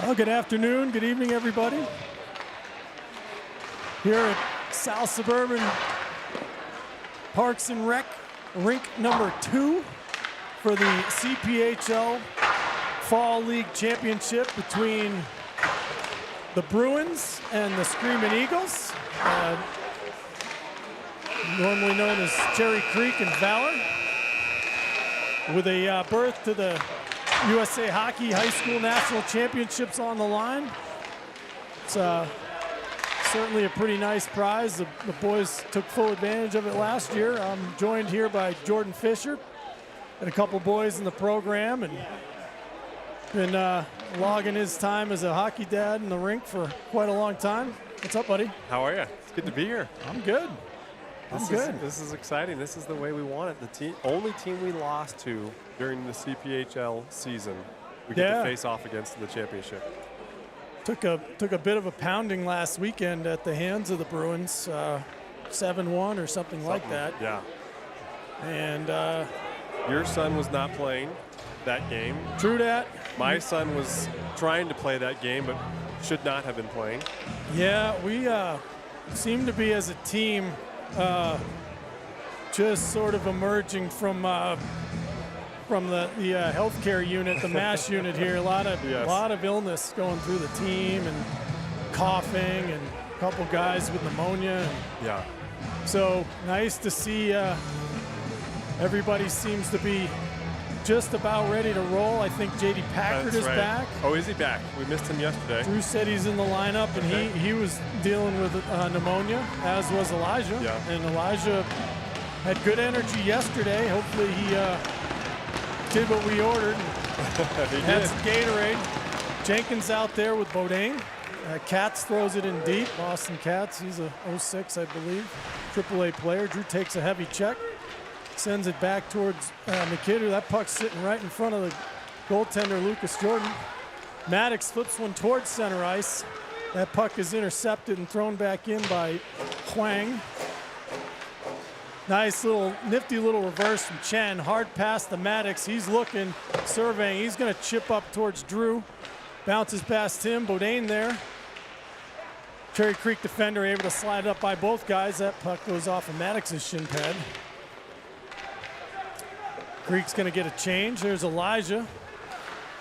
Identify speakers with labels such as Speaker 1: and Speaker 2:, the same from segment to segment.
Speaker 1: Well, good afternoon, good evening, everybody. Here at South Suburban Parks and Rec, rink number 2 for the CPHL Fall League Championship between the Bruins and the Screaming Eagles, normally known as Cherry Creek and Valor, with a berth to the USA Hockey High School National Championships on the line. It's certainly a pretty nice prize. The boys took full advantage of it last year. I'm joined here by Jordan Fisher and a couple boys in the program, and been logging his time as a hockey dad in the rink for quite a long time. What's up, buddy?
Speaker 2: How are you? It's good to be here.
Speaker 1: I'm good.
Speaker 2: This is exciting. This is the way we want it. The only team we lost to during the CPHL season, we get to face off against in the championship.
Speaker 1: Took a bit of a pounding last weekend at the hands of the Bruins, 7-1 or something like that.
Speaker 2: Yeah.
Speaker 1: And
Speaker 2: your son was not playing that game.
Speaker 1: True that.
Speaker 2: My son was trying to play that game, but should not have been playing.
Speaker 1: Yeah, we seem to be as a team just sort of emerging from the healthcare unit, the MASH unit here. A lot of illness going through the team, and coughing, and a couple guys with pneumonia.
Speaker 2: Yeah.
Speaker 1: So nice to see everybody seems to be just about ready to roll. I think J.D. Packard is back.
Speaker 2: Oh, is he back? We missed him yesterday.
Speaker 1: Drew said he's in the lineup, and he was dealing with pneumonia, as was Elijah.
Speaker 2: Yeah.
Speaker 1: And Elijah had good energy yesterday. Hopefully he did what we ordered. Had some Gatorade. Jenkins out there with Bodine. Katz throws it in deep. Boston Katz, he's a 06, I believe. AAA player. Drew takes a heavy check. Sends it back towards MacKinnon. That puck's sitting right in front of the goaltender, Lucas Jordan. Maddox flips one towards center ice. That puck is intercepted and thrown back in by Huang. Nice little, nifty little reverse from Chen. Hard pass to Maddox. He's looking, surveying. He's going to chip up towards Drew. Bounces past him. Bodine there. Cherry Creek defender able to slide up by both guys. That puck goes off of Maddox's shin pad. Creek's going to get a change. There's Elijah.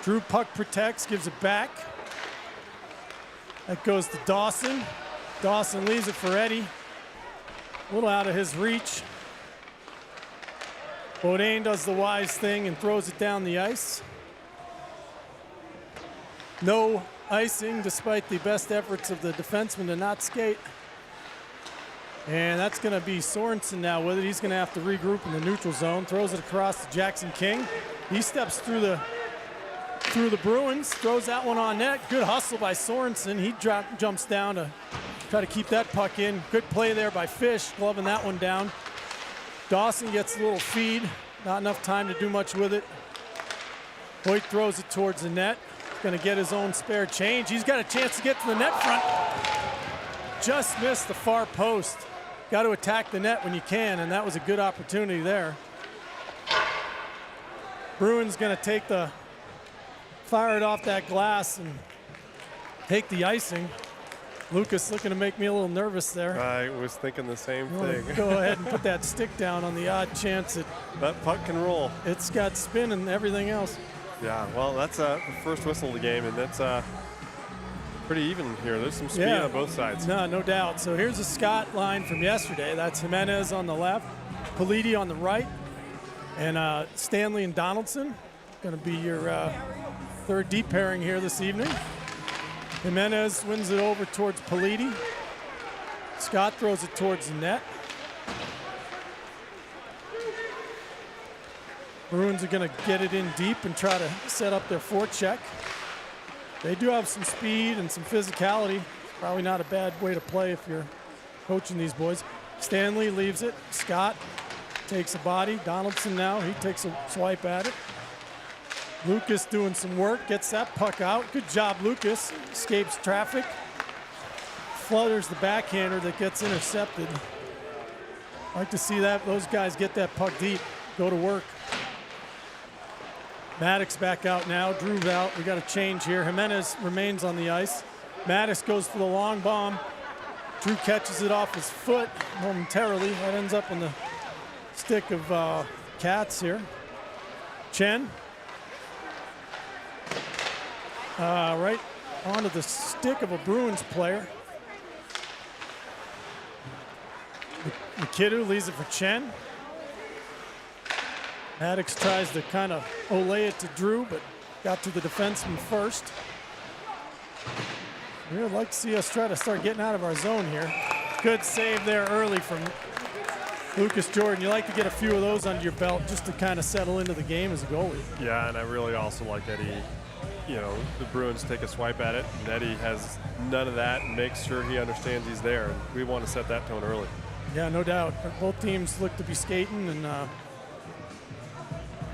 Speaker 1: Drew puck protects, gives it back. That goes to Dawson. Dawson leaves it for Eddie. A little out of his reach. Bodine does the wise thing and throws it down the ice. No icing, despite the best efforts of the defenseman to not skate. And that's going to be Sorensen now with it. He's going to have to regroup in the neutral zone. Throws it across to Jackson King. He steps through the Bruins, throws that one on net. Good hustle by Sorensen. He jumps down to try to keep that puck in. Good play there by Fish, gloving that one down. Dawson gets a little feed. Not enough time to do much with it. Hoyt throws it towards the net. He's going to get his own spare change. He's got a chance to get to the net front. Just missed the far post. Got to attack the net when you can, and that was a good opportunity there. Bruins going to fire it off that glass and take the icing. Lucas looking to make me a little nervous there.
Speaker 2: I was thinking the same thing.
Speaker 1: Go ahead and put that stick down on the odd chance
Speaker 2: that puck can roll.
Speaker 1: It's got spin and everything else.
Speaker 2: Yeah, well, that's the first whistle of the game, and that's pretty even here. There's some speed on both sides.
Speaker 1: No doubt. So here's a Scott line from yesterday. That's Jimenez on the left, Politi on the right, and Stanley and Donaldson. Going to be your third deep pairing here this evening. Jimenez wins it over towards Politi. Scott throws it towards the net. Bruins are going to get it in deep and try to set up their forecheck. They do have some speed and some physicality. Probably not a bad way to play if you're coaching these boys. Stanley leaves it. Scott takes a body. Donaldson now, he takes a swipe at it. Lucas doing some work, gets that puck out. Good job, Lucas. Escapes traffic. Flutters the backhander that gets intercepted. Like to see those guys get that puck deep, go to work. Maddox back out now. Drew's out. We got a change here. Jimenez remains on the ice. Maddox goes for the long bomb. Drew catches it off his foot momentarily. That ends up on the stick of Katz here. Chen. Right onto the stick of a Bruins player. MacKinnon leaves it for Chen. Maddox tries to kind of olay it to Drew, but got to the defenseman first. We'd like to see us try to start getting out of our zone here. Good save there early from Lucas Jordan. You like to get a few of those under your belt just to kind of settle into the game as a goalie.
Speaker 2: Yeah, and I really also like that the Bruins take a swipe at it, and Eddie has none of that and makes sure he understands he's there. And we want to set that tone early.
Speaker 1: Yeah, no doubt. Both teams look to be skating and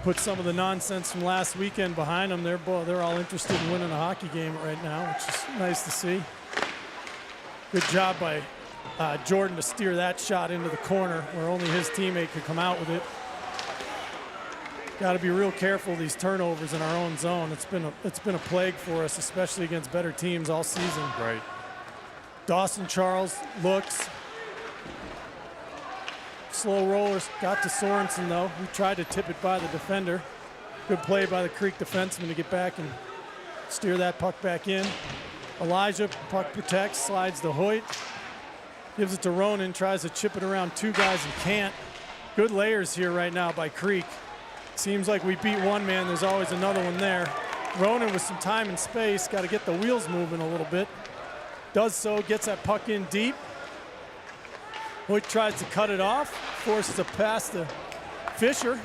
Speaker 1: put some of the nonsense from last weekend behind them. They're all interested in winning a hockey game right now, which is nice to see. Good job by Jordan to steer that shot into the corner where only his teammate could come out with it. Got to be real careful of these turnovers in our own zone. It's been a plague for us, especially against better teams all season.
Speaker 2: Right.
Speaker 1: Dawson Charles looks. Slow rollers, got to Sorensen though. He tried to tip it by the defender. Good play by the Creek defenseman to get back and steer that puck back in. Elijah, puck protects, slides to Hoyt. Gives it to Ronan, tries to chip it around two guys and can't. Good layers here right now by Creek. Seems like we beat one man, there's always another one there. Ronan with some time and space, got to get the wheels moving a little bit. Does so, gets that puck in deep. Hoyt tries to cut it off, forces a pass to Fisher.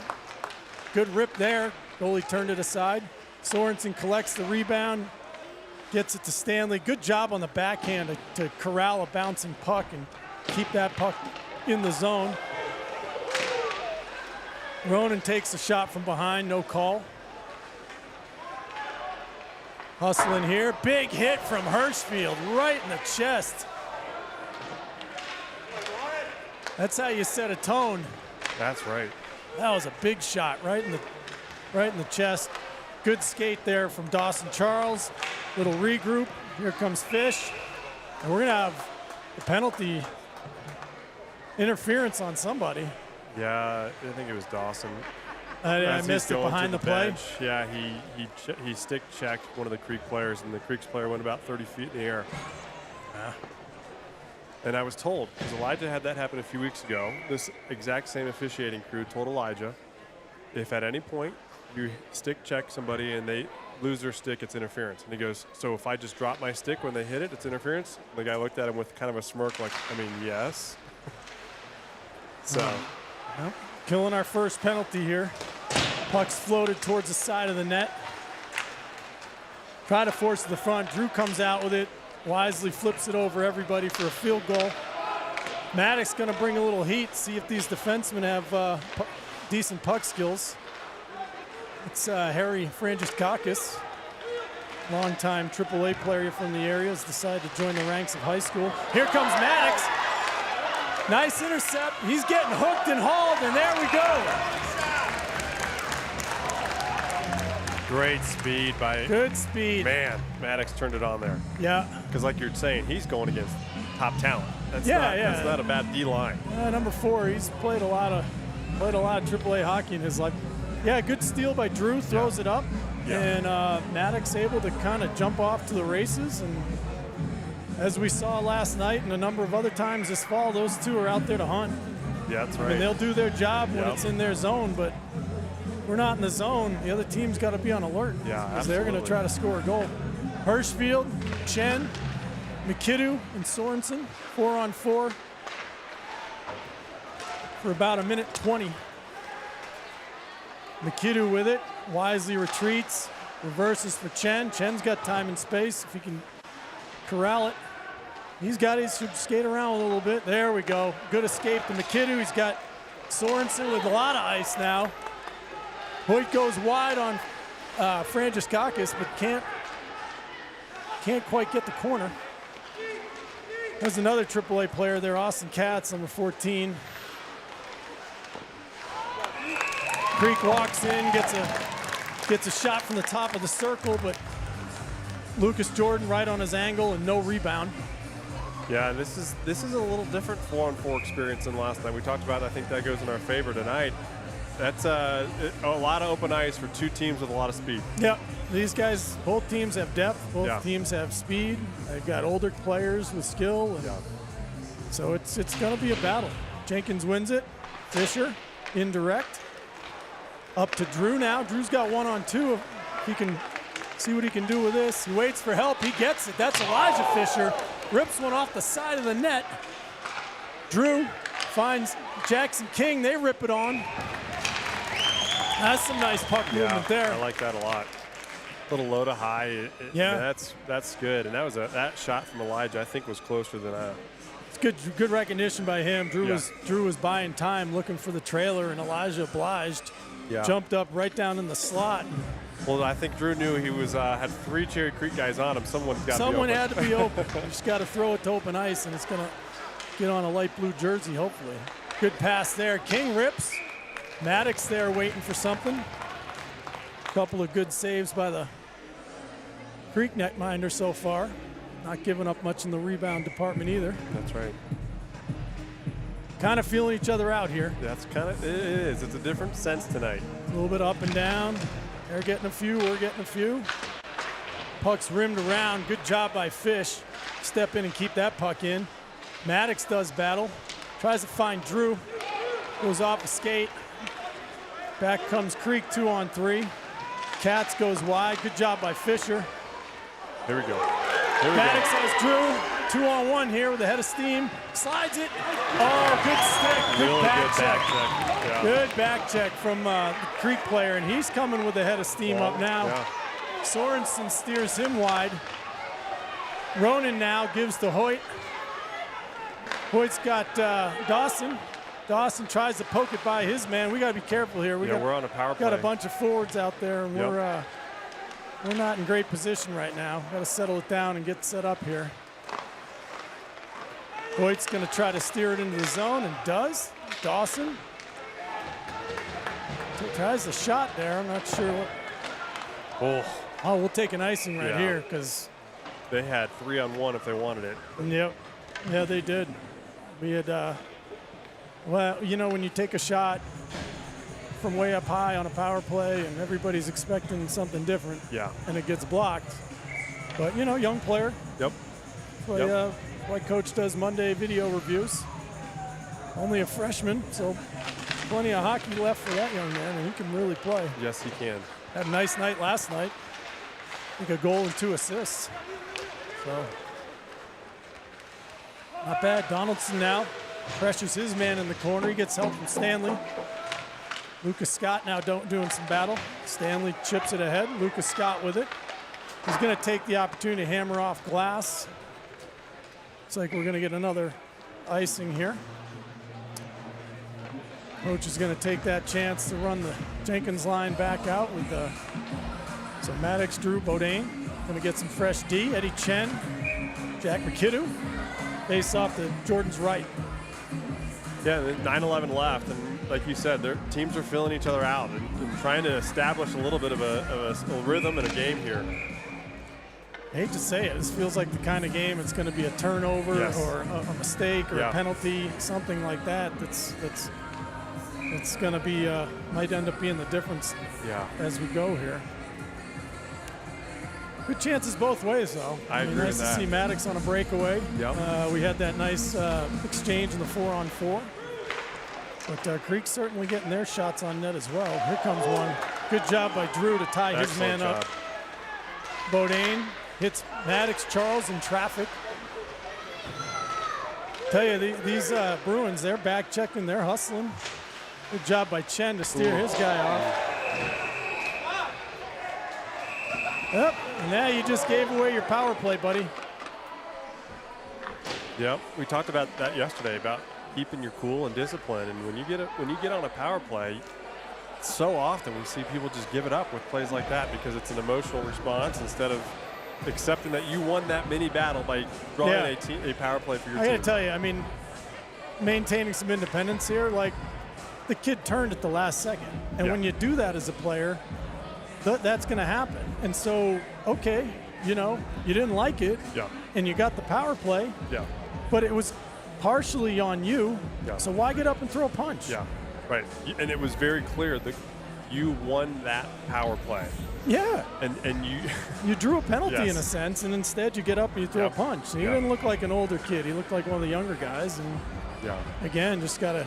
Speaker 1: Good rip there. Goalie turned it aside. Sorensen collects the rebound, gets it to Stanley. Good job on the backhand to corral a bouncing puck and keep that puck in the zone. Ronan takes a shot from behind, no call. Hustling here, big hit from Hirschfield, right in the chest. That's how you set a tone.
Speaker 2: That's right.
Speaker 1: That was a big shot right in the chest. Good skate there from Dawson Charles. Little regroup. Here comes Fish. And we're gonna have a penalty interference on somebody.
Speaker 2: Yeah, I think it was Dawson.
Speaker 1: I missed it behind the play.
Speaker 2: Bench. Yeah, he stick checked one of the Creek players, and the Creek's player went about 30 feet in the air.
Speaker 1: Yeah.
Speaker 2: And I was told, because Elijah had that happen a few weeks ago, this exact same officiating crew told Elijah, if at any point you stick check somebody and they lose their stick, it's interference. And he goes, so if I just drop my stick when they hit it, it's interference? And the guy looked at him with kind of a smirk like, I mean, yes. So.
Speaker 1: Well, killing our first penalty here. Puck's floated towards the side of the net. Try to force it to the front. Drew comes out with it. Wisely flips it over everybody for a field goal. Maddox going to bring a little heat, see if these defensemen have decent puck skills. It's Harry Frangiskakis, longtime AAA player from the area, has decided to join the ranks of high school. Here comes Maddox. Nice intercept. He's getting hooked and hauled, and there we go.
Speaker 2: Great speed by.
Speaker 1: Good speed.
Speaker 2: Man, Maddox turned it on there.
Speaker 1: Yeah.
Speaker 2: Because like you're saying, he's going against top talent. That's not a bad D line.
Speaker 1: Number 4, he's played a lot of AAA hockey in his life. Yeah, good steal by Drew. Throws it up, and Maddox able to kind of jump off to the races. And as we saw last night and a number of other times this fall, those two are out there to hunt.
Speaker 2: Yeah, that's right.
Speaker 1: And they'll do their job when it's in their zone, but we're not in the zone. The other team's got to be on alert.
Speaker 2: Yeah,
Speaker 1: because they're going to try to score a goal. Hirschfield, Chen, MacKinnon, and Sorensen, 4-on-4 for about a minute 20. MacKinnon with it, wisely retreats, reverses for Chen. Chen's got time and space if he can corral it. He's got his skate around a little bit. There we go. Good escape to MacKinnon. He's got Sorensen with a lot of ice now. Hoyt goes wide on Frangiskakis, but can't quite get the corner. There's another AAA player there, Austin Katz, number 14. Creek walks in, gets a Gets a shot from the top of the circle, but Lucas Jordan right on his angle and no rebound.
Speaker 2: Yeah, this is a little different 4-on-4 experience than last night. We talked about it. I think that goes in our favor tonight. That's a lot of open ice for two teams with a lot of speed.
Speaker 1: Yep. These guys, both teams have depth. Both
Speaker 2: Yeah.
Speaker 1: teams have speed. They've got older players with skill. And
Speaker 2: Yeah.
Speaker 1: so it's going to be a battle. Jenkins wins it. Fisher, indirect. Up to Drew now. Drew's got 1-on-2. He can see what he can do with this. He waits for help. He gets it. That's Elijah Fisher. Rips one off the side of the net. Drew finds Jackson King. They rip it on. That's some nice puck movement there.
Speaker 2: I like that a lot. Little low to high.
Speaker 1: Yeah.
Speaker 2: That's good. And that shot from Elijah, I think, was closer than that.
Speaker 1: It's good recognition by him. Drew was buying time, looking for the trailer, and Elijah obliged.
Speaker 2: Yeah.
Speaker 1: Jumped up right down in the slot.
Speaker 2: Well, I think Drew knew he was had 3 Cherry Creek guys on him. Someone
Speaker 1: had to be open. You just got to throw it to open ice, and it's going to get on a light blue jersey, hopefully. Good pass there. King rips. Maddox there waiting for something. Couple of good saves by the Creek netminder so far. Not giving up much in the rebound department either.
Speaker 2: That's right.
Speaker 1: Kind of feeling each other out here.
Speaker 2: That's kind of it is. It's a different sense tonight.
Speaker 1: A little bit up and down. They're getting a few, we're getting a few. Puck's rimmed around. Good job by Fish. Step in and keep that puck in. Maddox does battle. Tries to find Drew. Goes off a skate. Back comes Creek 2-on-3. Katz goes wide. Good job by Fisher.
Speaker 2: Here we go.
Speaker 1: Maddox has Drew. 2-on-1 here with a head of steam. Slides it. Oh, good stick. Good back check.
Speaker 2: Yeah.
Speaker 1: Good back check from the Creek player, and he's coming with a head of steam up now.
Speaker 2: Yeah.
Speaker 1: Sorensen steers him wide. Ronan now gives to Hoyt. Hoyt's got Dawson. Dawson tries to poke it by his man. We got to be careful here.
Speaker 2: We're on a power play.
Speaker 1: Got a bunch of forwards out there, and we're not in great position right now. Got to settle it down and get set up here. Hoyt's going to try to steer it into the zone, and does. Dawson tries the shot there. I'm not sure what. Oh, we'll take an icing right here because
Speaker 2: they had 3-on-1 if they wanted it.
Speaker 1: Yep. Yeah, they did. We had, well, you know, when you take a shot from way up high on a power play and everybody's expecting something different, and it gets blocked. But, you know, young player.
Speaker 2: Yep.
Speaker 1: Why Coach does Monday video reviews. Only a freshman, so plenty of hockey left for that young man, and he can really play.
Speaker 2: Yes, he can.
Speaker 1: Had a nice night last night. I think a goal and 2 assists. So, not bad. Donaldson now pressures his man in the corner. He gets help from Stanley. Lucas Scott now doing some battle. Stanley chips it ahead. Lucas Scott with it. He's going to take the opportunity to hammer off glass. Looks like we're going to get another icing here. Coach is going to take that chance to run the Jenkins line back out with so Maddox, Drew, Bodine. Going to get some fresh D. Eddie Chen, Jack McKinnon. Face off to Jordan's right.
Speaker 2: Yeah, 9-11 left, and like you said, their teams are filling each other out and trying to establish a little bit of a rhythm in a game here.
Speaker 1: I hate to say it, this feels like the kind of game it's going to be a turnover or a mistake or a penalty, something like that. It's going to be might end up being the difference as we go here. Good chances both ways, though.
Speaker 2: I agree
Speaker 1: nice
Speaker 2: with that.
Speaker 1: to see Maddox on a breakaway.
Speaker 2: Yep.
Speaker 1: We had that nice exchange in the 4-on-4. But Creek's certainly getting their shots on net as well. Here comes one. Good job by Drew to tie his man up. Bodine hits Maddox Charles in traffic. Tell you, these Bruins, they're back checking, they're hustling. Good job by Chen to steer his guy off. Yep, and now you just gave away your power play, buddy.
Speaker 2: Yep, we talked about that yesterday about keeping your cool and discipline. And when you get on a power play, so often we see people just give it up with plays like that because it's an emotional response instead of accepting that you won that mini battle by drawing a power play for your team.
Speaker 1: I got to tell you, I mean, maintaining some independence here, like the kid turned at the last second. And when you do that as a player, that's going to happen. And so, okay, you didn't like it,
Speaker 2: Yeah.
Speaker 1: and you got the power play,
Speaker 2: Yeah.
Speaker 1: but it was partially on you.
Speaker 2: Yeah.
Speaker 1: So why get up and throw a punch?
Speaker 2: Yeah. Right. And it was very clear that you won that power play.
Speaker 1: Yeah.
Speaker 2: And you
Speaker 1: You drew a penalty
Speaker 2: Yes.
Speaker 1: in a sense, and instead you get up and you throw
Speaker 2: Yep.
Speaker 1: a punch. And he
Speaker 2: Yep.
Speaker 1: didn't look like an older kid. He looked like one of the younger guys. And
Speaker 2: yeah.
Speaker 1: again, just gotta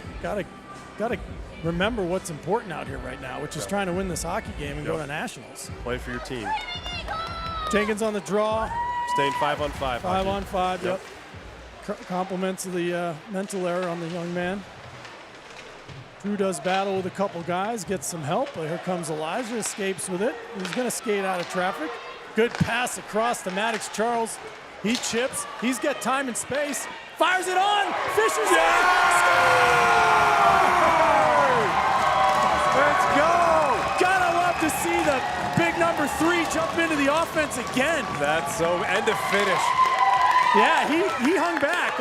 Speaker 1: remember what's important out here right now, which is
Speaker 2: Yep.
Speaker 1: trying to win this hockey game and go
Speaker 2: Yep.
Speaker 1: to nationals.
Speaker 2: Play for your team.
Speaker 1: Jenkins on the draw,
Speaker 2: Staying 5-on-5.
Speaker 1: 5-on-5.
Speaker 2: Yep.
Speaker 1: Compliments of the mental error on the young man. Drew does battle with a couple guys, gets some help, but here comes Elijah, escapes with it. He's going to skate out of traffic. Good pass across to Maddox Charles. He chips. He's got time and space. Fires it on. Fisher's in. Let's go. Gotta love to see the big number 3 jump into the offense again.
Speaker 2: That's so end of finish.
Speaker 1: Yeah, he hung back.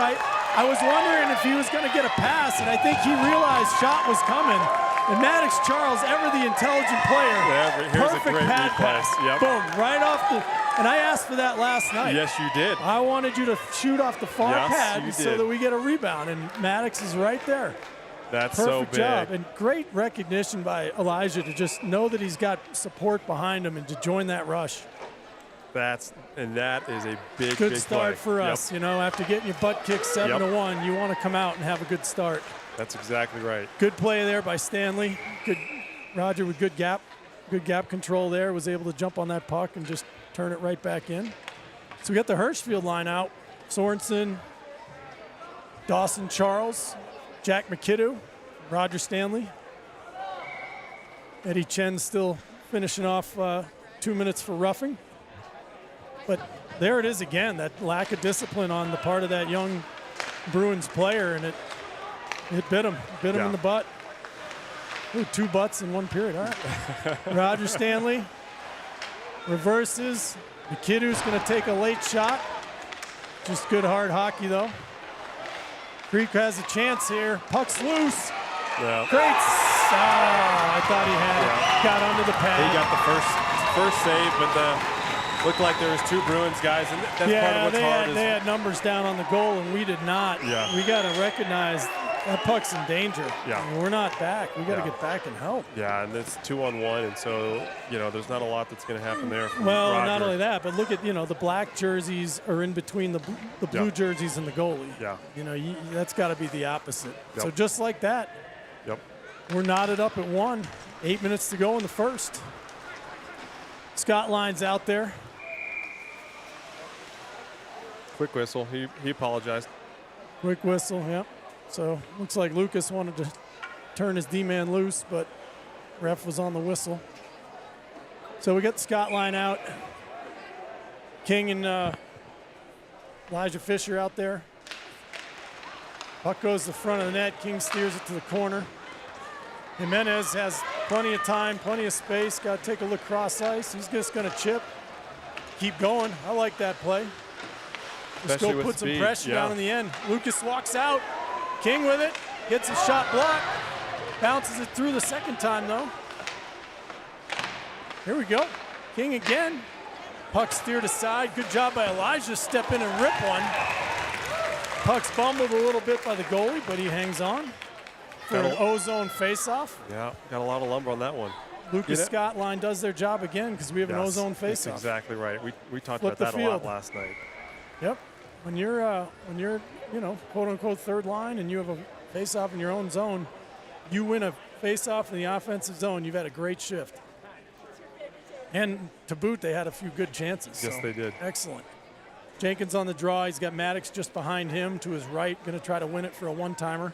Speaker 1: I was wondering if he was going to get a pass, and I think he realized shot was coming. And Maddox Charles, ever the intelligent player,
Speaker 2: Here's a
Speaker 1: perfect
Speaker 2: great
Speaker 1: pad
Speaker 2: replay.
Speaker 1: pass.
Speaker 2: Yep.
Speaker 1: Boom, right off the. And I asked for that last night.
Speaker 2: Yes, you did.
Speaker 1: I wanted you to shoot off the far
Speaker 2: Yes,
Speaker 1: pad
Speaker 2: you
Speaker 1: so
Speaker 2: did.
Speaker 1: that we get a rebound, and Maddox is right there.
Speaker 2: That's
Speaker 1: Perfect
Speaker 2: so big.
Speaker 1: job, and great recognition by Elijah to just know that he's got support behind him and to join that rush.
Speaker 2: That is a big,
Speaker 1: Good
Speaker 2: big
Speaker 1: start
Speaker 2: play.
Speaker 1: for
Speaker 2: Yep.
Speaker 1: us. After getting your butt kicked 7-1, you want to come out and have a good start.
Speaker 2: That's exactly right.
Speaker 1: Good play there by Stanley. Good, Roger with good gap control there. Was able to jump on that puck and just turn it right back in. So we got the Hirschfield line out. Sorensen, Dawson Charles, Jack McKinnon, Roger Stanley. Eddie Chen still finishing off 2 minutes for roughing. But there it is again, that lack of discipline on the part of that young Bruins player, and it bit him in the butt. Ooh, 2 butts in 1 period. All right. Roger Stanley reverses. McKinnon's going to take a late shot. Just good hard hockey though. Creek has a chance here. Puck's loose.
Speaker 2: Yeah.
Speaker 1: Great. I thought he had it. Got under the pad.
Speaker 2: He got the first save, but looked like there was 2 Bruins guys, and that's part of what's hard.
Speaker 1: They had numbers down on the goal, and we did not.
Speaker 2: Yeah.
Speaker 1: We got to recognize that puck's in danger.
Speaker 2: Yeah.
Speaker 1: I mean, we're not back. We got to get back and help.
Speaker 2: Yeah, and it's 2-on-1, and so there's not a lot that's going to happen there.
Speaker 1: Well,
Speaker 2: Roger.
Speaker 1: not only that, but look at the black jerseys are in between the blue jerseys and the goalie.
Speaker 2: Yeah.
Speaker 1: That's got to be the opposite.
Speaker 2: Yep.
Speaker 1: So just like that,
Speaker 2: Yep.
Speaker 1: we're knotted up at 1. 8 minutes to go in the first. Scott Line's out there.
Speaker 2: Quick whistle. He apologized.
Speaker 1: Quick whistle, yep. So looks like Lucas wanted to turn his D-man loose, but ref was on the whistle. So we got the Scott line out. King and Elijah Fisher out there. Puck goes to the front of the net. King steers it to the corner. Jimenez has plenty of time, plenty of space. Got to take a look cross ice. He's just going to chip. Keep going. I like that play. Just
Speaker 2: Especially
Speaker 1: go
Speaker 2: with
Speaker 1: put some
Speaker 2: speed,
Speaker 1: pressure
Speaker 2: yeah.
Speaker 1: down in the end. Lucas walks out. King with it. Gets a shot blocked. Bounces it through the second time, though. Here we go. King again. Puck steered aside. Good job by Elijah. Step in and rip one. Puck's bumbled a little bit by the goalie, but he hangs on for an ozone faceoff.
Speaker 2: Yeah, got a lot of lumber on that one.
Speaker 1: Lucas Scott line does their job again because we have an ozone faceoff.
Speaker 2: That's exactly right. We talked
Speaker 1: Flip
Speaker 2: about that
Speaker 1: the
Speaker 2: a lot
Speaker 1: field.
Speaker 2: last night.
Speaker 1: Yep. When you're quote unquote third line and you have a face-off in your own zone, you win a face-off in the offensive zone, you've had a great shift. And to boot, they had a few good chances.
Speaker 2: Yes, they did.
Speaker 1: Excellent. Jenkins on the draw. He's got Maddox just behind him to his right, going to try to win it for a one-timer.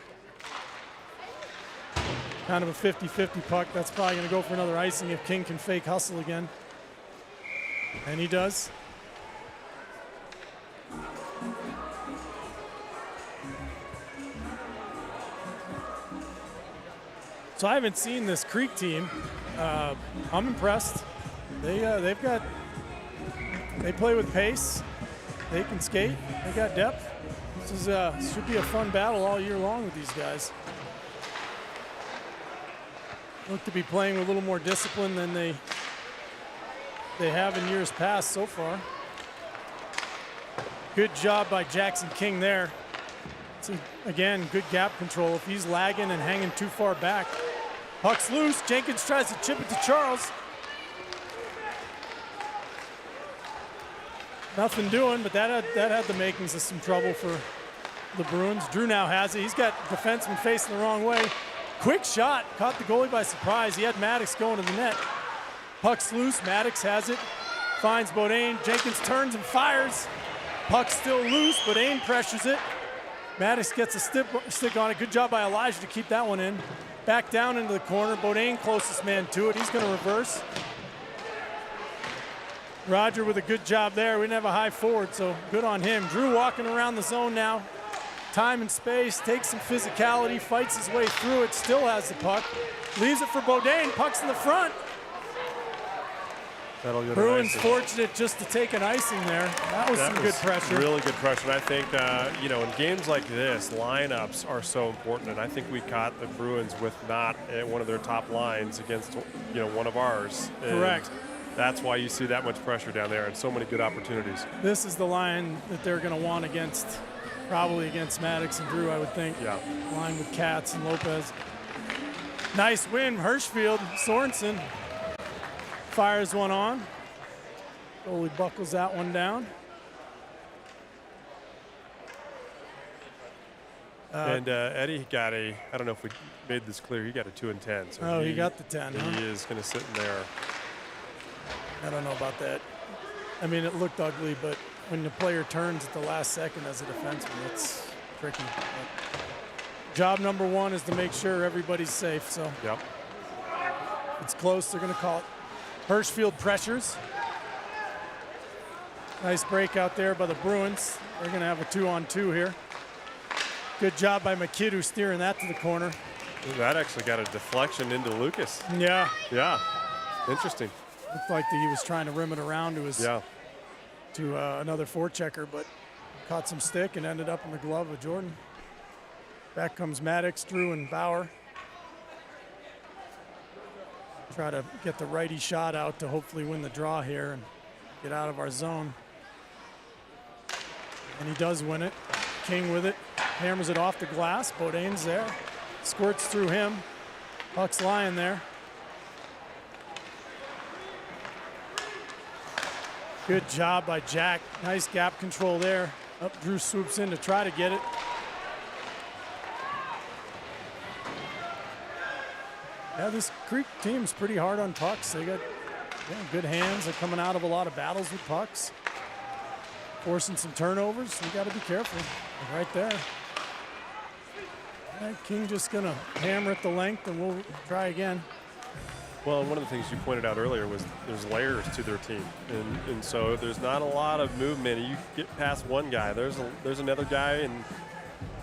Speaker 1: Kind of a 50-50 puck. That's probably going to go for another icing if King can fake hustle again. And he does. So I haven't seen this Creek team. I'm impressed. They play with pace. They can skate. They got depth. This should be a fun battle all year long with these guys. Look to be playing with a little more discipline than they they have in years past so far. Good job by Jackson King there. So again, good gap control. If he's lagging and hanging too far back. Puck's loose. Jenkins tries to chip it to Charles. Nothing doing, but that had the makings of some trouble for the Bruins. Drew now has it. He's got defenseman facing the wrong way. Quick shot. Caught the goalie by surprise. He had Maddox going to the net. Puck's loose. Maddox has it. Finds Beaudin. Jenkins turns and fires. Puck's still loose. Beaudin pressures it. Maddox gets a stick on it. Good job by Elijah to keep that one in. Back down into the corner. Beaudin, closest man to it. He's going to reverse. Roger with a good job there. We didn't have a high forward, so good on him. Drew walking around the zone now. Time and space, takes some physicality, fights his way through it, still has the puck. Leaves it for Beaudin, puck's in the front.
Speaker 2: That'll go to
Speaker 1: Bruins
Speaker 2: icing.
Speaker 1: fortunate just to take an icing there. That was some good pressure.
Speaker 2: Really good pressure. And I think, in games like this, lineups are so important. And I think we caught the Bruins with not one of their top lines against, one of ours. And
Speaker 1: correct.
Speaker 2: That's why you see that much pressure down there and so many good opportunities.
Speaker 1: This is the line that they're going to want probably against Maddox and Drew, I would think.
Speaker 2: Yeah.
Speaker 1: Line with Katz and Lopez. Nice win, Hirschfield. Sorensen fires one on. Goalie buckles that one down.
Speaker 2: And Eddie got I don't know if we made this clear, he got a 2 and 10. So
Speaker 1: he got the 10, huh?
Speaker 2: He is going to sit in there.
Speaker 1: I don't know about that. I mean, it looked ugly, but when the player turns at the last second as a defenseman, it's tricky. But job number one is to make sure everybody's safe. So
Speaker 2: yep.
Speaker 1: It's close. They're going to call it. Hirschfield pressures. Nice break out there by the Bruins. They're going to have a 2-on-2 here. Good job by McKinnon steering that to the corner.
Speaker 2: That actually got a deflection into Lucas.
Speaker 1: Yeah.
Speaker 2: Yeah. Interesting.
Speaker 1: Looked like he was trying to rim it around to his another forechecker, but caught some stick and ended up in the glove of Jordan. Back comes Maddox, Drew, and Bauer. Try to get the righty shot out to hopefully win the draw here and get out of our zone. And he does win it. King with it, hammers it off the glass. Beaudin's there, squirts through him. Puck's lying there. Good job by Jack. Nice gap control there. Up, Drew swoops in to try to get it. Yeah, this Creek team's pretty hard on pucks. They got good hands. They're coming out of a lot of battles with pucks. Forcing some turnovers. We got to be careful. Right there. All right, King just going to hammer at the length, and we'll try again.
Speaker 2: Well, one of the things you pointed out earlier was there's layers to their team, and so there's not a lot of movement. You get past one guy, there's another guy, and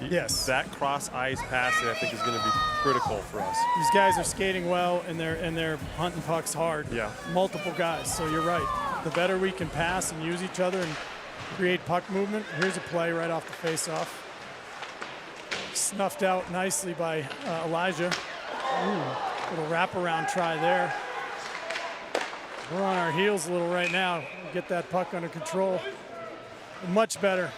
Speaker 1: yes,
Speaker 2: that cross ice passing I think is going to be critical for us.
Speaker 1: These guys are skating well, and they're hunting pucks hard.
Speaker 2: Yeah,
Speaker 1: multiple guys. So you're right. The better we can pass and use each other and create puck movement. Here's a play right off the face-off. Snuffed out nicely by Elijah. Ooh. Little wraparound try there. We're on our heels a little right now. Get that puck under control. Much better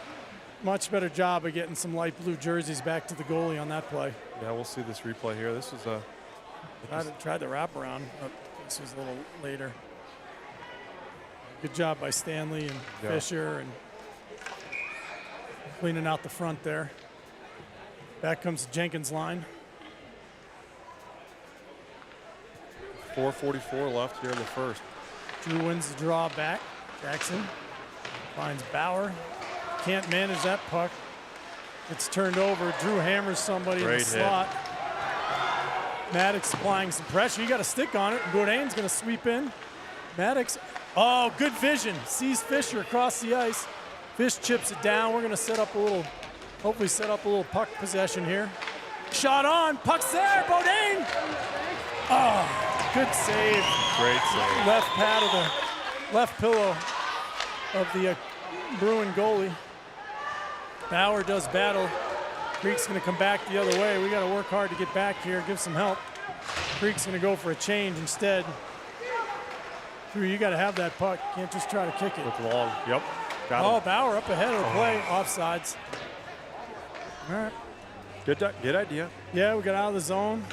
Speaker 1: job of getting some light blue jerseys back to the goalie on that play.
Speaker 2: Yeah, we'll see this replay here. This is a...
Speaker 1: Tried the wraparound. This was a little later. Good job by Stanley and Fisher and cleaning out the front there. Back comes the Jenkins line.
Speaker 2: 4:44 left here in the first.
Speaker 1: Drew wins the draw back. Jackson finds Bauer. Can't manage that puck. It's turned over. Drew hammers somebody in the slot. Maddox applying some pressure. You got a stick on it. Beaudin's going to sweep in. Maddox, good vision. Sees Fisher across the ice. Fish chips it down. We're going to hopefully set up a little puck possession here. Shot on. Puck's there. Beaudin. Good save.
Speaker 2: Great save.
Speaker 1: Left pad of the left pillow of the Bruin goalie. Bauer does battle. Creek's going to come back the other way. We got to work hard to get back here, give some help. Creek's going to go for a change instead. Drew, you got to have that puck. You can't just try to kick it.
Speaker 2: Look long. Yep. Got
Speaker 1: Oh,
Speaker 2: him.
Speaker 1: Bauer up ahead of the play. Offsides. All right.
Speaker 2: Good idea.
Speaker 1: Yeah, we got out of the zone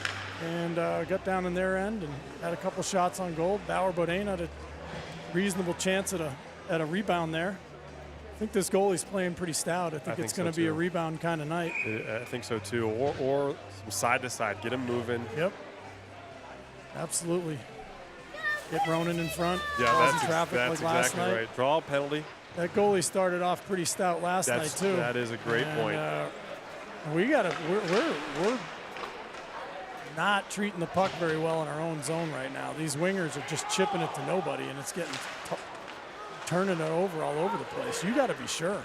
Speaker 1: and got down in their end and had a couple shots on goal. Bauer Bodine had a reasonable chance at a rebound there. I think this goalie's playing pretty stout. I think it's going to be a rebound kind of night.
Speaker 2: I think so too. Or some side to side. Get him moving.
Speaker 1: Yep. Absolutely. Get Ronan in front.
Speaker 2: Yeah,
Speaker 1: causing traffic
Speaker 2: that's
Speaker 1: like last
Speaker 2: exactly
Speaker 1: night.
Speaker 2: right. Draw a penalty.
Speaker 1: That goalie started off pretty stout last night too.
Speaker 2: That is a great point.
Speaker 1: We're not treating the puck very well in our own zone right now. These wingers are just chipping it to nobody, and it's getting turning it over all over the place. You got to be sure.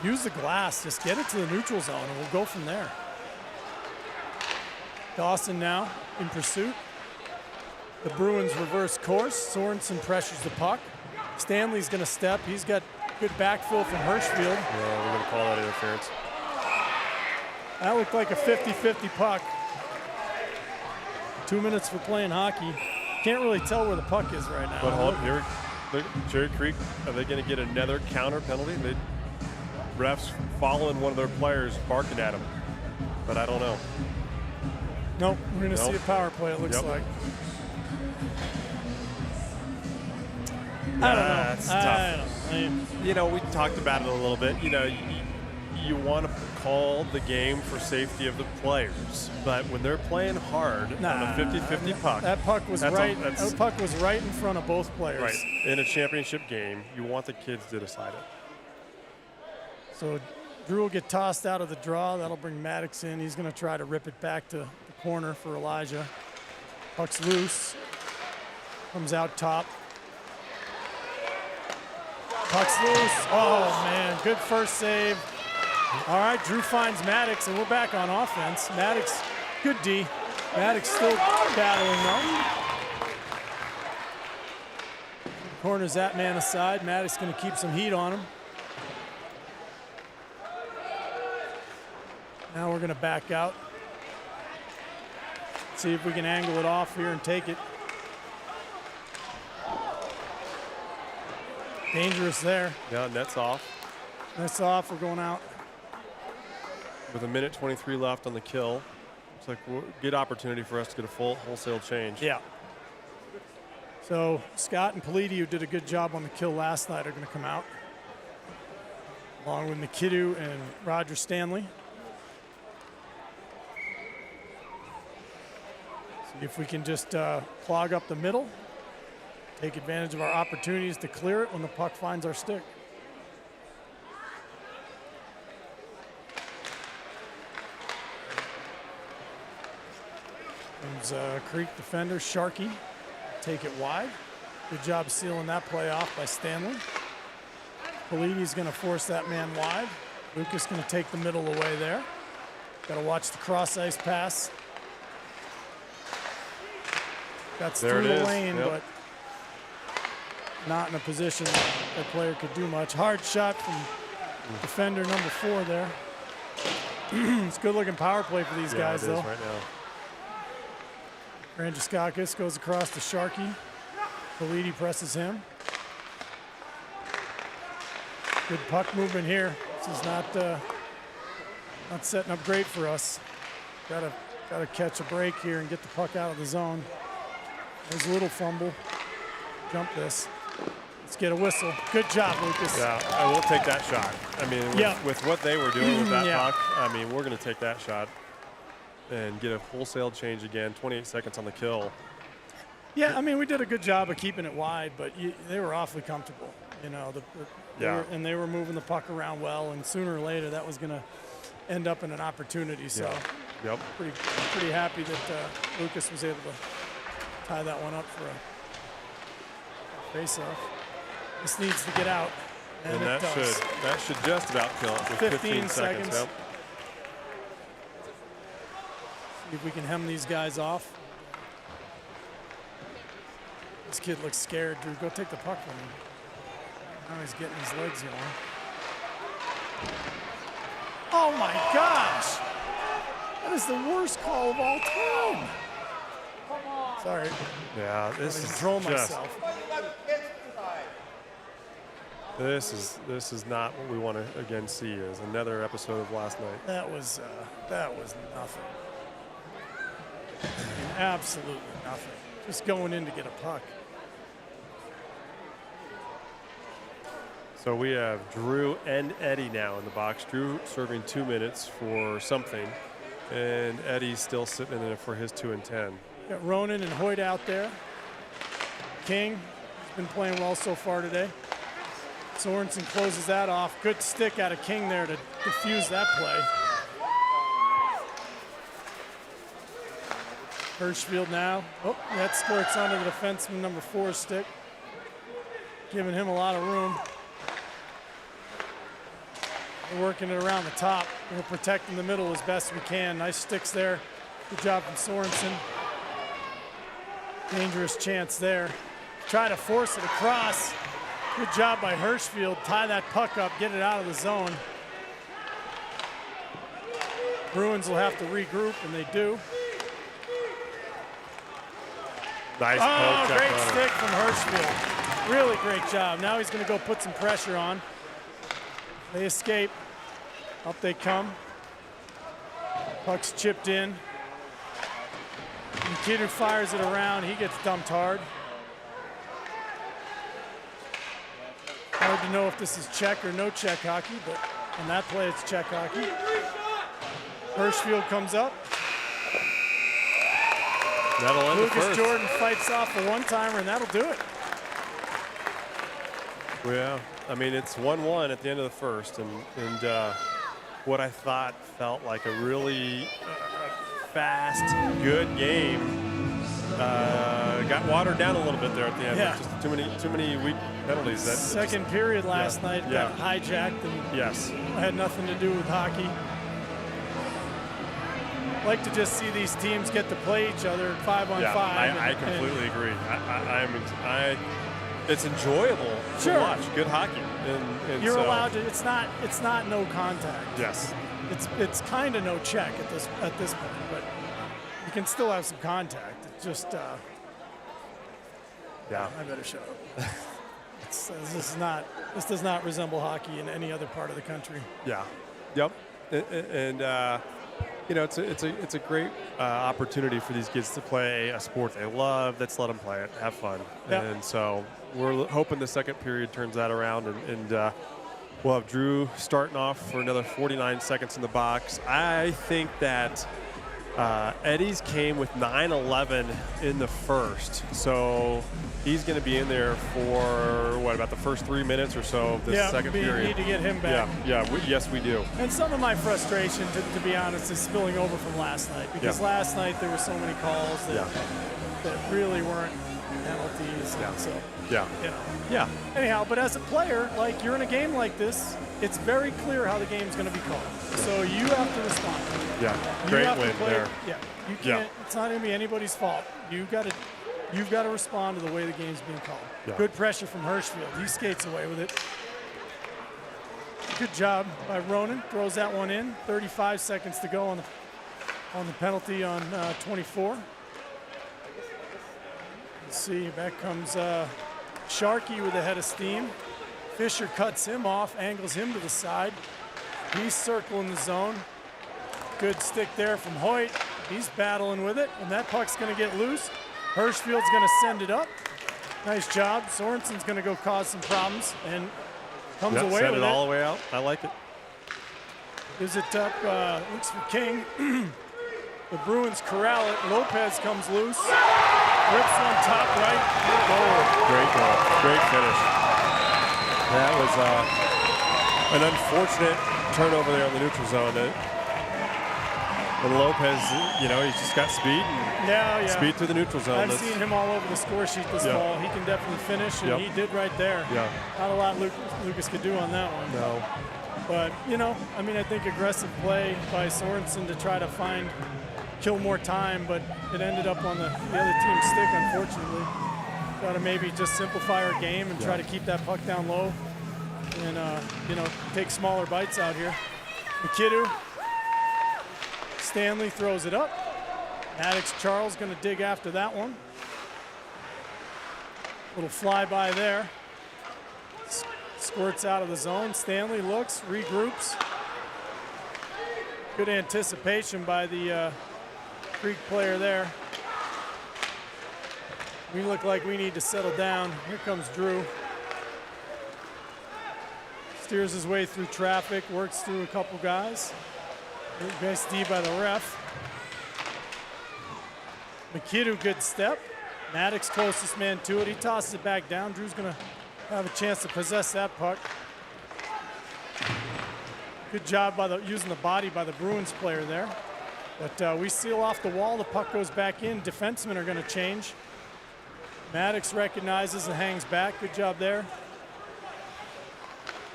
Speaker 1: Use the glass. Just get it to the neutral zone, and we'll go from there. Dawson now in pursuit. The Bruins reverse course. Sorensen pressures the puck. Stanley's going to step. He's got good backfill from Hirschfield.
Speaker 2: Yeah, we're going to call that interference.
Speaker 1: That looked like a 50-50 puck. 2 minutes for playing hockey. Can't really tell where the puck is right now.
Speaker 2: But hold here, look, Cherry Creek, are they going to get another counter penalty? The refs following one of their players barking at him. But I don't know.
Speaker 1: Nope, we're going to see a power play, it looks like. I don't know.
Speaker 2: That's tough. You know, we talked about it a little bit. You know, you want to call the game for safety of the players, but when they're playing hard on a 50-50 puck,
Speaker 1: that puck was right in front of both players.
Speaker 2: Right. In a championship game, you want the kids to decide it.
Speaker 1: So Drew will get tossed out of the draw. That'll bring Maddox in. He's going to try to rip it back to the corner for Elijah. Puck's loose. Comes out top. Puck's loose. Oh, man. Good first save. All right, Drew finds Maddox, and we're back on offense. Maddox, good D. Maddox still battling though. Corners that man aside. Maddox going to keep some heat on him. Now we're going to back out. See if we can angle it off here and take it. Dangerous there.
Speaker 2: Yeah, net's off.
Speaker 1: Net's off. We're going out.
Speaker 2: With a minute 23 left on the kill, it's like a good opportunity for us to get a full wholesale change.
Speaker 1: Yeah. So Scott and Politi, who did a good job on the kill last night, are going to come out, along with McKinnon and Roger Stanley. See if we can just clog up the middle, take advantage of our opportunities to clear it when the puck finds our stick. Comes Creek defender Sharkey, take it wide. Good job sealing that play off by Stanley. Politi's going to force that man wide. Lucas going to take the middle away there. Got to watch the cross ice pass. That's through the lane, but not in a position that player could do much. Hard shot from defender number 4 there. It's a good-looking power play for these guys, though.
Speaker 2: Right now.
Speaker 1: Rangiskakis goes across to Sharkey. Politi presses him. Good puck movement here. This is not setting up great for us. Gotta catch a break here and get the puck out of the zone. There's a little fumble. Jump this. Let's get a whistle. Good job, Lucas.
Speaker 2: Yeah, I will take that shot. I mean, with what they were doing with that puck, I mean, we're going to take that shot and get a wholesale change again. 28 seconds on the kill.
Speaker 1: Yeah, I mean, we did a good job of keeping it wide, but they were awfully comfortable. You know, they were moving the puck around well, and sooner or later that was going to end up in an opportunity. So, pretty happy that Lucas was able to tie that one up for a face-off. This needs to get out, and
Speaker 2: that should just about kill it with 15 seconds. Yep.
Speaker 1: See if we can hem these guys off. This kid looks scared. Drew, go take the puck from him. Now he's getting his legs going. Oh my gosh! That is the worst call of all time. Sorry.
Speaker 2: Yeah, this is
Speaker 1: Control
Speaker 2: just,
Speaker 1: myself.
Speaker 2: This is not what we want to again see. Is another episode of last night.
Speaker 1: That was nothing. I mean, absolutely nothing. Just going in to get a puck.
Speaker 2: So we have Drew and Eddie now in the box. Drew serving 2 minutes for something, and Eddie's still sitting in there for his 2 and 10.
Speaker 1: Got Ronan and Hoyt out there. King has been playing well so far today. Sorensen closes that off. Good stick out of King there to defuse that play. Hirschfield now. Oh, that squirts onto the defenseman number 4 stick, giving him a lot of room. We're working it around the top. We're protecting the middle as best we can. Nice sticks there. Good job from Sorensen. Dangerous chance there. Try to force it across. Good job by Hirschfield. Tie that puck up, get it out of the zone. Bruins will have to regroup, and they do.
Speaker 2: Nice
Speaker 1: Oh,
Speaker 2: poke check
Speaker 1: great
Speaker 2: on it.
Speaker 1: stick from Hirschfield. Really great job. Now he's going to go put some pressure on. They escape. Up they come. Puck's chipped in. And the kid who fires it around, he gets dumped hard. Hard to know if this is check or no check hockey, but on that play it's check hockey. Hirschfield comes up.
Speaker 2: That'll end the
Speaker 1: Lucas
Speaker 2: first.
Speaker 1: Jordan fights off a one-timer, and that'll do it.
Speaker 2: Yeah, I mean, it's 1-1 at the end of the first, and what I thought felt like a really fast, good game got watered down a little bit there at the end.
Speaker 1: Yeah.
Speaker 2: Just too many weak penalties. That
Speaker 1: Second period last night got hijacked, and
Speaker 2: yes,
Speaker 1: had nothing to do with hockey. Like to just see these teams get to play each other 5-on-5.
Speaker 2: I completely agree. It's enjoyable to watch good hockey. And
Speaker 1: you're
Speaker 2: so,
Speaker 1: allowed to. It's not no contact.
Speaker 2: Yes.
Speaker 1: It's kind of no check at this point, but you can still have some contact. It's just I better shut up. This does not resemble hockey in any other part of the country.
Speaker 2: Yeah. Yep. And you know, it's a great opportunity for these kids to play a sport they love. Let's let them play it, have fun.
Speaker 1: Yep.
Speaker 2: And so we're hoping the second period turns that around, and we'll have Drew starting off for another 49 seconds in the box. I think that Eddie's came with 9-11 in the first, so he's going to be in there for about the first 3 minutes or so of this second period.
Speaker 1: We need to get him back.
Speaker 2: Yes, we do.
Speaker 1: And some of my frustration, to be honest, is spilling over from last night, because last night there were so many calls that really weren't penalties. And so, Anyhow, but as a player, like, you're in a game like this, it's very clear how the game's going to be called. So you have to respond.
Speaker 2: Yeah, great win there.
Speaker 1: Yeah, you can't. It's not going to be anybody's fault. You've got to respond to the way the game's being called.
Speaker 2: Yeah.
Speaker 1: Good pressure from Hirschfield. He skates away with it. Good job by Ronan. Throws that one in. 35 seconds to go on the penalty on 24. Let's see. Back comes Sharkey with a head of steam. Fisher cuts him off, angles him to the side. He's circling the zone. Good stick there from Hoyt. He's battling with it, and that puck's going to get loose. Hirschfield's going to send it up. Nice job. Sorensen's going to go cause some problems and comes away with it.
Speaker 2: Send it all the way out. I like it.
Speaker 1: Gives it up. Looks for King. The Bruins corral it. Lopez comes loose. Rips on top right.
Speaker 2: Great goal. Great finish. That was an unfortunate turnover there on the neutral zone. And Lopez, he's just got speed and speed through the neutral zone.
Speaker 1: I've seen him all over the score sheet this fall. He can definitely finish, and he did right there.
Speaker 2: Yeah.
Speaker 1: Not a lot Lucas could do on that one.
Speaker 2: No.
Speaker 1: But, I think aggressive play by Sorensen to try to kill more time, but it ended up on the other team's stick, unfortunately. Got to maybe just simplify our game and try to keep that puck down low and, take smaller bites out here. McKinnon. Stanley throws it up. Maddox Charles going to dig after that one. Little flyby there. Squirts out of the zone. Stanley looks, regroups. Good anticipation by the Creek player there. We look like we need to settle down. Here comes Drew. Steers his way through traffic, works through a couple guys. Nice D by the ref. MacKinnon, good step. Maddox closest man to it. He tosses it back down. Drew's gonna have a chance to possess that puck. Good job by using the body by the Bruins player there. But we seal off the wall. The puck goes back in. Defensemen are gonna change. Maddox recognizes and hangs back. Good job there.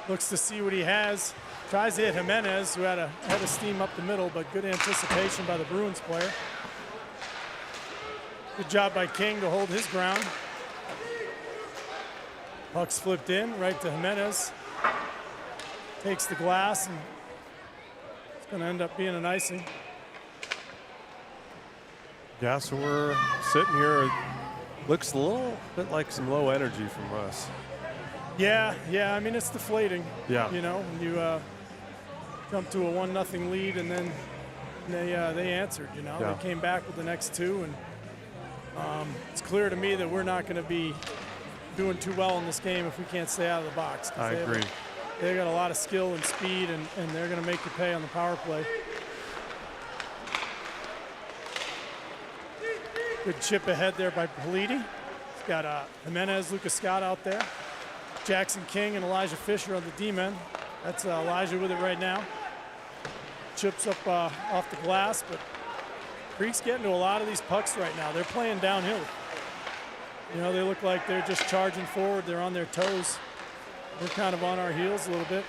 Speaker 1: Looks to see what he has. Tries to hit Jimenez, who had a head of steam up the middle, but good anticipation by the Bruins player. Good job by King to hold his ground. Puck's flipped in, right to Jimenez. Takes the glass, and it's going to end up being an icing.
Speaker 2: Yeah, so we're sitting here. Looks a little bit like some low energy from us.
Speaker 1: Yeah, I mean, it's deflating.
Speaker 2: Yeah.
Speaker 1: You know, when you jump to a 1-0 lead, and then they answered, you know.
Speaker 2: Yeah.
Speaker 1: They came back with the next two, and it's clear to me that we're not going to be doing too well in this game if we can't stay out of the box.
Speaker 2: I agree.
Speaker 1: They got a lot of skill and speed, and they're going to make you pay on the power play. Good chip ahead there by Politi. He's got Jimenez, Lucas Scott out there. Jackson King and Elijah Fisher on the D-men. That's Elijah with it right now. Chips up off the glass, but Creek's getting to a lot of these pucks right now. They're playing downhill. You know, they look like they're just charging forward. They're on their toes. We're kind of on our heels a little bit.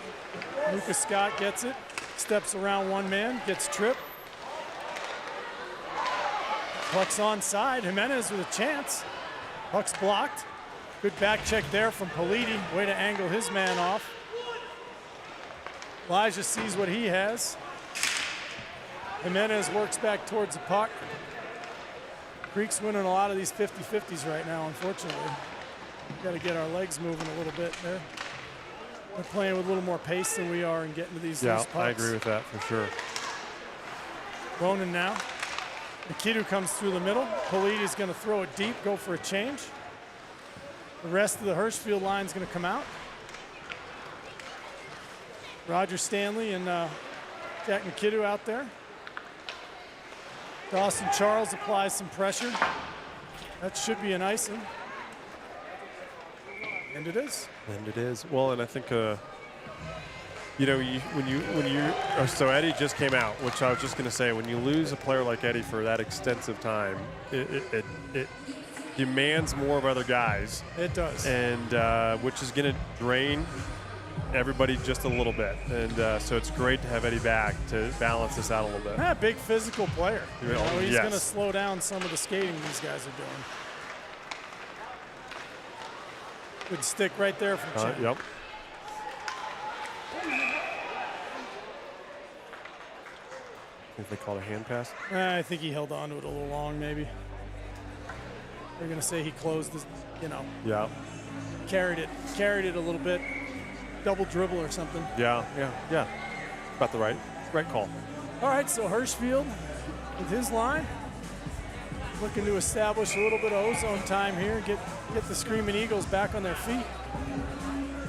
Speaker 1: Lucas Scott gets it, steps around one man, gets tripped. Puck's onside. Jimenez with a chance. Puck's blocked. Good back check there from Politi. Way to angle his man off. Elijah sees what he has. Jimenez works back towards the puck. Creek's winning a lot of these 50-50s right now, unfortunately. We've got to get our legs moving a little bit there. They're playing with a little more pace than we are and getting to these loose pucks.
Speaker 2: I agree with that for sure.
Speaker 1: Ronan now. MacKinnon comes through the middle. Politi's going to throw it deep, go for a change. The rest of the Hirschfield line is going to come out. Roger Stanley and Jack MacKinnon out there. Dawson Charles applies some pressure. That should be an icing. And it is.
Speaker 2: And it is. Well, and I think, you know, so Eddie just came out, which I was just going to say, when you lose a player like Eddie for that extensive time, it demands more of other guys.
Speaker 1: It does.
Speaker 2: And which is going to drain everybody just a little bit. And so it's great to have Eddie back to balance this out a little bit.
Speaker 1: Yeah, big physical player. You know, he's
Speaker 2: yes.
Speaker 1: going to slow down some of the skating these guys are doing. Good stick right there from Chen.
Speaker 2: Yep. I think they called a hand pass.
Speaker 1: I think he held on to it a little long, maybe. They're going to say he closed his, you know.
Speaker 2: Yeah.
Speaker 1: Carried it a little bit. Double dribble or something.
Speaker 2: Yeah. About the right call.
Speaker 1: All right, so Hirschfield with his line. Looking to establish a little bit of ozone time here, get the Screaming Eagles back on their feet.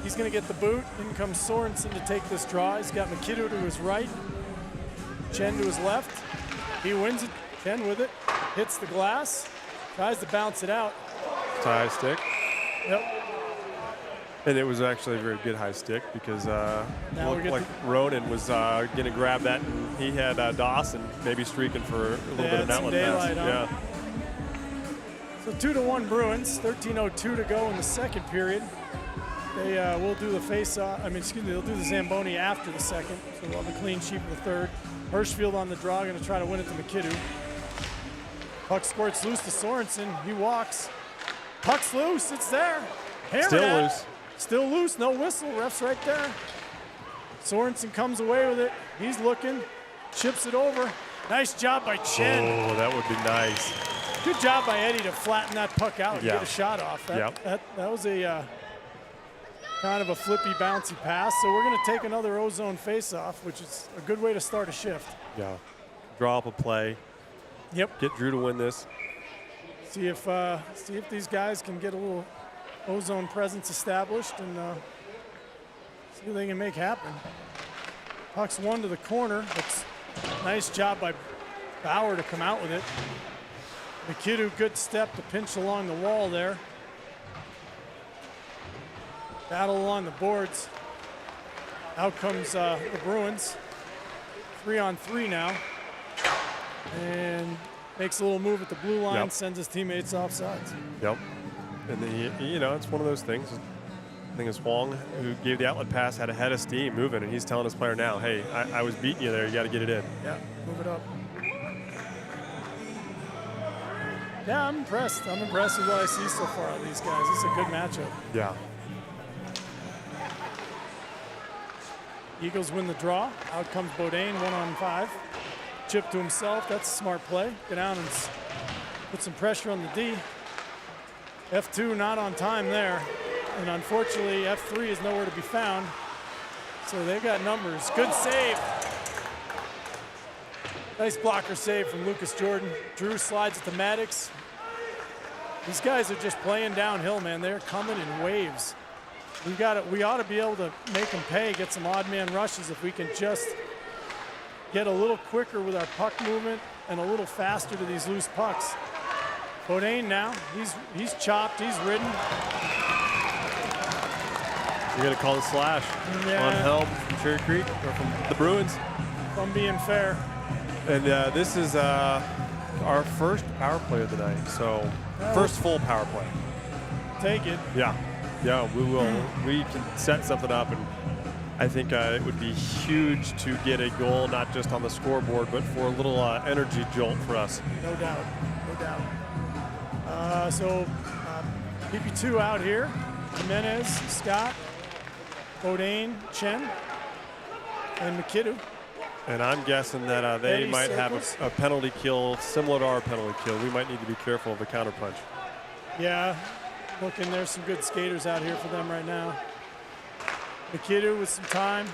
Speaker 1: He's going to get the boot. In comes Sorensen to take this draw. He's got MacKinnon to his right, Chen to his left. He wins it. Chen with it, hits the glass, tries to bounce it out.
Speaker 2: It's a high stick.
Speaker 1: Yep.
Speaker 2: And it was actually a very good high stick because looked like Ronan was going to grab that, and he had Dawson maybe streaking for a little bit of that one.
Speaker 1: Yeah. So 2-1 Bruins, 13:02 to go in the second period. They will do the face-off. They'll do the Zamboni after the second, so we'll have a clean sheet for the third. Hirschfield on the draw, going to try to win it to MacKinnon. Puck squirts loose to Sorensen. He walks. Puck's loose. It's there. Hammered
Speaker 2: Still
Speaker 1: at.
Speaker 2: loose.
Speaker 1: Still loose. No whistle. Ref's right there. Sorensen comes away with it. He's looking. Chips it over. Nice job by Chen.
Speaker 2: Oh, that would be nice.
Speaker 1: Good job by Eddie to flatten that puck out and
Speaker 2: Yeah.
Speaker 1: get a shot off. That was a kind of a flippy, bouncy pass. So we're going to take another ozone face-off, which is a good way to start a shift.
Speaker 2: Yeah. Draw up a play.
Speaker 1: Yep.
Speaker 2: Get Drew to win this.
Speaker 1: See if these guys can get a little ozone presence established and see what they can make happen. Puck's one to the corner. It's nice job by Bauer to come out with it. MacKinnon, good step to pinch along the wall there. Battle along the boards. Out comes the Bruins. 3-on-3 now. And makes a little move at the blue line,
Speaker 2: Yep.
Speaker 1: sends his teammates offsides.
Speaker 2: Yep. And then, it's one of those things. I think it's Wong who gave the outlet pass, had a head of steam moving, and he's telling his player now, hey, I was beating you there. You got to get it in.
Speaker 1: Yeah, move it up. Yeah, I'm impressed. I'm impressed with what I see so far of these guys. This is a good matchup.
Speaker 2: Yeah.
Speaker 1: Eagles win the draw. Out comes Bodine, 1-on-5. Chip to himself. That's a smart play. Get down and put some pressure on the D. F2 not on time there. And unfortunately, F3 is nowhere to be found. So they got numbers. Good save. Nice blocker save from Lucas Jordan. Drew slides it to Maddox. These guys are just playing downhill, man. They're coming in waves. We ought to be able to make them pay, get some odd man rushes if we can just get a little quicker with our puck movement and a little faster to these loose pucks. Bodine now, he's chopped, he's ridden.
Speaker 2: You're going to call the slash on Helm from Cherry Creek or from the Bruins.
Speaker 1: If I'm being fair.
Speaker 2: And this is our first power play of the night. So first full power play.
Speaker 1: Take it.
Speaker 2: Yeah. Yeah, we will. We can set something up, and I think it would be huge to get a goal, not just on the scoreboard, but for a little energy jolt for us.
Speaker 1: No doubt, no doubt. PP2 out here. Jimenez, Scott, Bodine, Chen, and MacKinnon.
Speaker 2: And I'm guessing that they
Speaker 1: Eddie
Speaker 2: might
Speaker 1: circles.
Speaker 2: have a penalty kill similar to our penalty kill. We might need to be careful of the counterpunch.
Speaker 1: Yeah, looking, there's some good skaters out here for them right now. MacKinnon with some time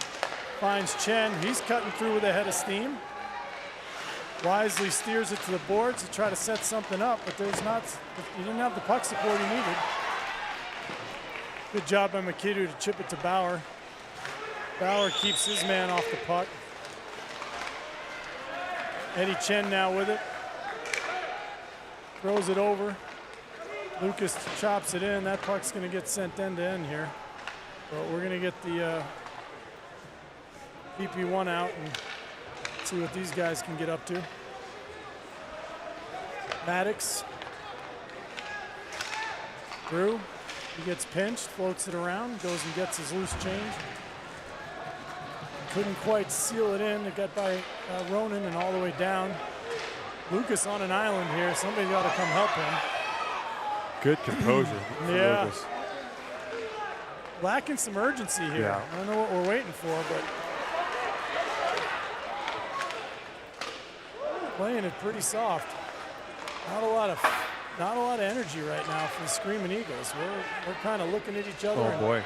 Speaker 1: finds Chen. He's cutting through with a head of steam. Wisely steers it to the boards to try to set something up, but he didn't have the puck support he needed. Good job by MacKinnon to chip it to Bauer. Bauer keeps his man off the puck. Eddie Chen now with it. Throws it over. Lucas chops it in. That puck's going to get sent end to end here. But we're going to get the PP1 out and see what these guys can get up to. Maddox. Drew. He gets pinched, floats it around, goes and gets his loose change. Couldn't quite seal it in. It got by Ronan and all the way down. Lucas on an island here. Somebody got to come help him.
Speaker 2: Good composure for
Speaker 1: Yeah.
Speaker 2: Lucas.
Speaker 1: Lacking some urgency here.
Speaker 2: Yeah.
Speaker 1: I don't know what we're waiting for, but playing it pretty soft. Not a lot of energy right now for the Screaming Eagles. We're kind of looking at each other.
Speaker 2: Oh boy.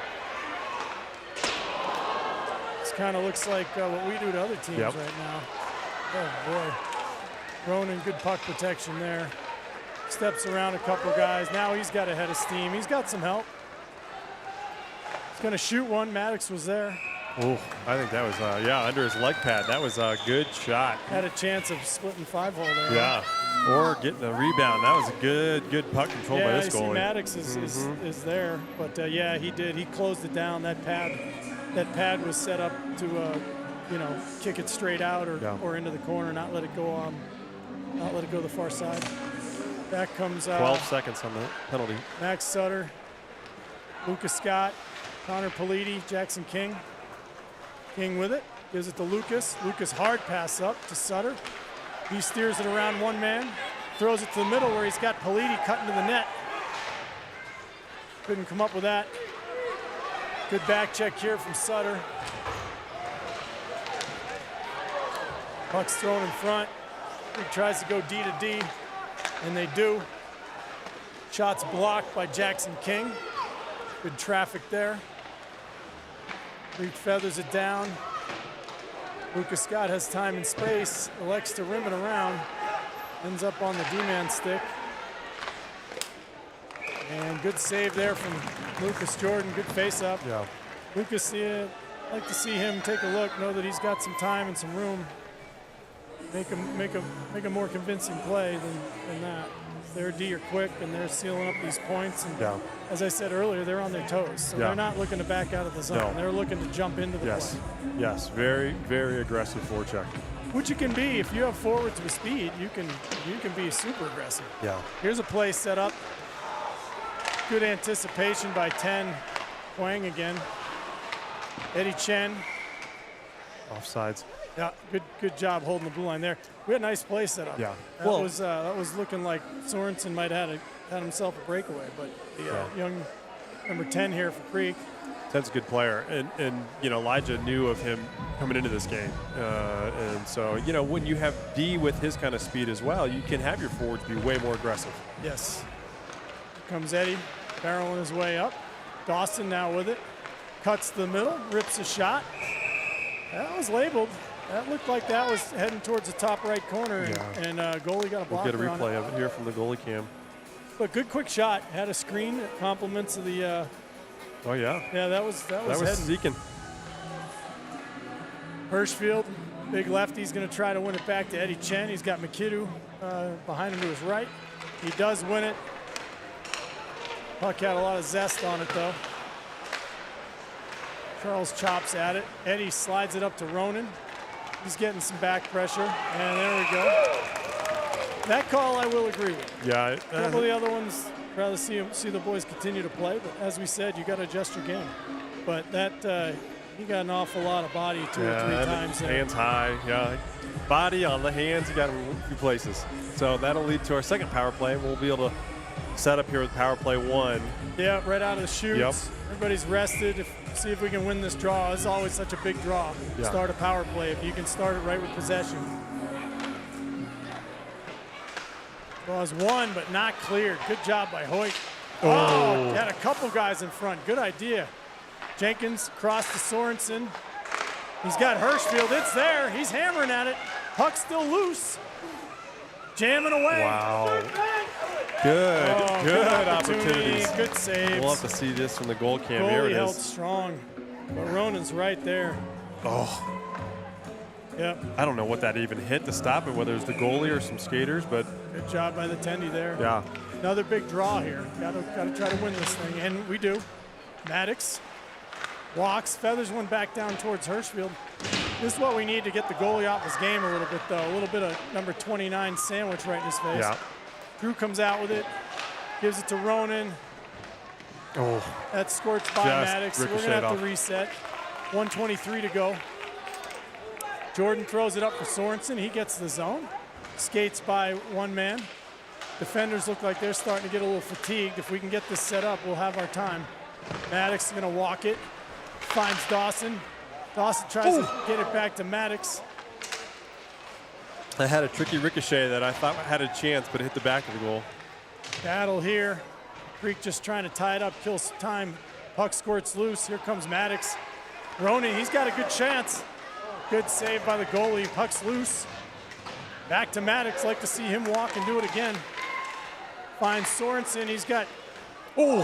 Speaker 1: This kind of looks like what we do to other teams
Speaker 2: Yep.
Speaker 1: right now. Oh boy. Ronan, good puck protection there. Steps around a couple guys. Now he's got a head of steam. He's got some help. He's going to shoot one. Maddox was there.
Speaker 2: Oh, I think that was, under his leg pad. That was a good shot.
Speaker 1: Had a chance of splitting 5-hole there.
Speaker 2: Yeah, or getting a rebound. That was a good puck control by this
Speaker 1: you see
Speaker 2: goalie.
Speaker 1: Maddox is there. But, yeah, he did. He closed it down. That pad was set up to, kick it straight out or into the corner, not let it go the far side. Back comes
Speaker 2: 12 seconds on the penalty.
Speaker 1: Max Sutter, Lucas Scott, Connor Politi, Jackson King. King with it, gives it to Lucas. Lucas hard pass up to Sutter. He steers it around one man, throws it to the middle where he's got Politi cutting to the net. Couldn't come up with that. Good back check here from Sutter. Puck's thrown in front. Creek tries to go D to D, and they do. Shots blocked by Jackson King. Good traffic there. Creek feathers it down. Lucas Scott has time and space, elects to rim it around, ends up on the D-man stick. And good save there from Lucas Jordan, good face-up.
Speaker 2: Yeah.
Speaker 1: Lucas, I'd like to see him take a look, know that he's got some time and some room. Make a more convincing play than that. Their D are quick and they're sealing up these points. And as I said earlier, they're on their toes, so they're not looking to back out of the zone. They're looking to jump into the play.
Speaker 2: Yes, very, very aggressive forecheck.
Speaker 1: Which you can be if you have forwards with speed. You can be super aggressive.
Speaker 2: Yeah.
Speaker 1: Here's a play set up. Good anticipation by 10. Huang again. Eddie Chen.
Speaker 2: Offsides.
Speaker 1: Yeah, good job holding the blue line there. We had a nice play set up.
Speaker 2: Yeah.
Speaker 1: That was looking like Sorensen might have had himself a breakaway, but the young number 10 here for Creek.
Speaker 2: Ted's a good player, and Elijah knew of him coming into this game, and so when you have D with his kind of speed as well, you can have your forwards be way more aggressive.
Speaker 1: Yes. Here comes Eddie, barreling his way up. Dawson now with it, cuts the middle, rips a shot. That was labeled. That looked like that was heading towards the top right corner, and goalie got a blocker.
Speaker 2: We'll get a replay of it here from the goalie cam.
Speaker 1: But good quick shot. Had a screen. Compliments of the.
Speaker 2: Oh yeah.
Speaker 1: Yeah, that was
Speaker 2: Seeking.
Speaker 1: Hirschfield, big lefty. He's going to try to win it back to Eddie Chen. He's got McKinnon behind him to his right. He does win it. Puck had a lot of zest on it though. Charles chops at it. Eddie slides it up to Ronan. He's getting some back pressure, and there we go. That call I will agree with.
Speaker 2: Yeah.
Speaker 1: A couple of the other ones, rather see the boys continue to play, but as we said, you got to adjust your game. But that he got an awful lot of body two or three times there.
Speaker 2: Hands high, body on the hands. You got him in a few places. So that'll lead to our second power play. We'll be able to set up here with power play 1.
Speaker 1: Yeah, right out of the chutes.
Speaker 2: Yep.
Speaker 1: Everybody's rested. See if we can win this draw. It's always such a big draw.
Speaker 2: Yeah.
Speaker 1: Start a power play if you can start it right with possession. Draws 1, but not cleared. Good job by Hoyt. Oh, had a couple guys in front. Good idea. Jenkins crossed to Sorensen. He's got Hirschfield. It's there. He's hammering at it. Puck's still loose. Jamming away.
Speaker 2: Wow. Good opportunities.
Speaker 1: Good saves.
Speaker 2: We'll have to see this from the goal cam.
Speaker 1: Goalie
Speaker 2: Here it
Speaker 1: held
Speaker 2: is.
Speaker 1: strong. But Ronan's right there.
Speaker 2: Oh.
Speaker 1: Yep.
Speaker 2: I don't know what that even hit to stop it, whether it was the goalie or some skaters, but
Speaker 1: Good job by the Tendy there.
Speaker 2: yeah.
Speaker 1: Another big draw here. Got to try to win this thing, and we do. Maddox walks, feathers one back down towards Hirschfield. This is what we need to get the goalie off his game a little bit, though. A little bit of number 29 sandwich right in his face.
Speaker 2: Yeah.
Speaker 1: Drew comes out with it, gives it to Ronan.
Speaker 2: Oh.
Speaker 1: That's scorched by
Speaker 2: Just
Speaker 1: Maddox. So we're going to
Speaker 2: ricocheted
Speaker 1: have to
Speaker 2: off.
Speaker 1: reset. 1:23 to go. Jordan throws it up for Sorensen. He gets the zone. Skates by one man. Defenders look like they're starting to get a little fatigued. If we can get this set up, we'll have our time. Maddox is going to walk it. Finds Dawson. Dawson tries to get it back to Maddox.
Speaker 2: I had a tricky ricochet that I thought had a chance, but it hit the back of the goal.
Speaker 1: Battle here. Creek just trying to tie it up, kill some time. Puck squirts loose. Here comes Maddox. Ronan, he's got a good chance. Good save by the goalie. Puck's loose. Back to Maddox. Like to see him walk and do it again. Finds Sorensen. He's got. Oh,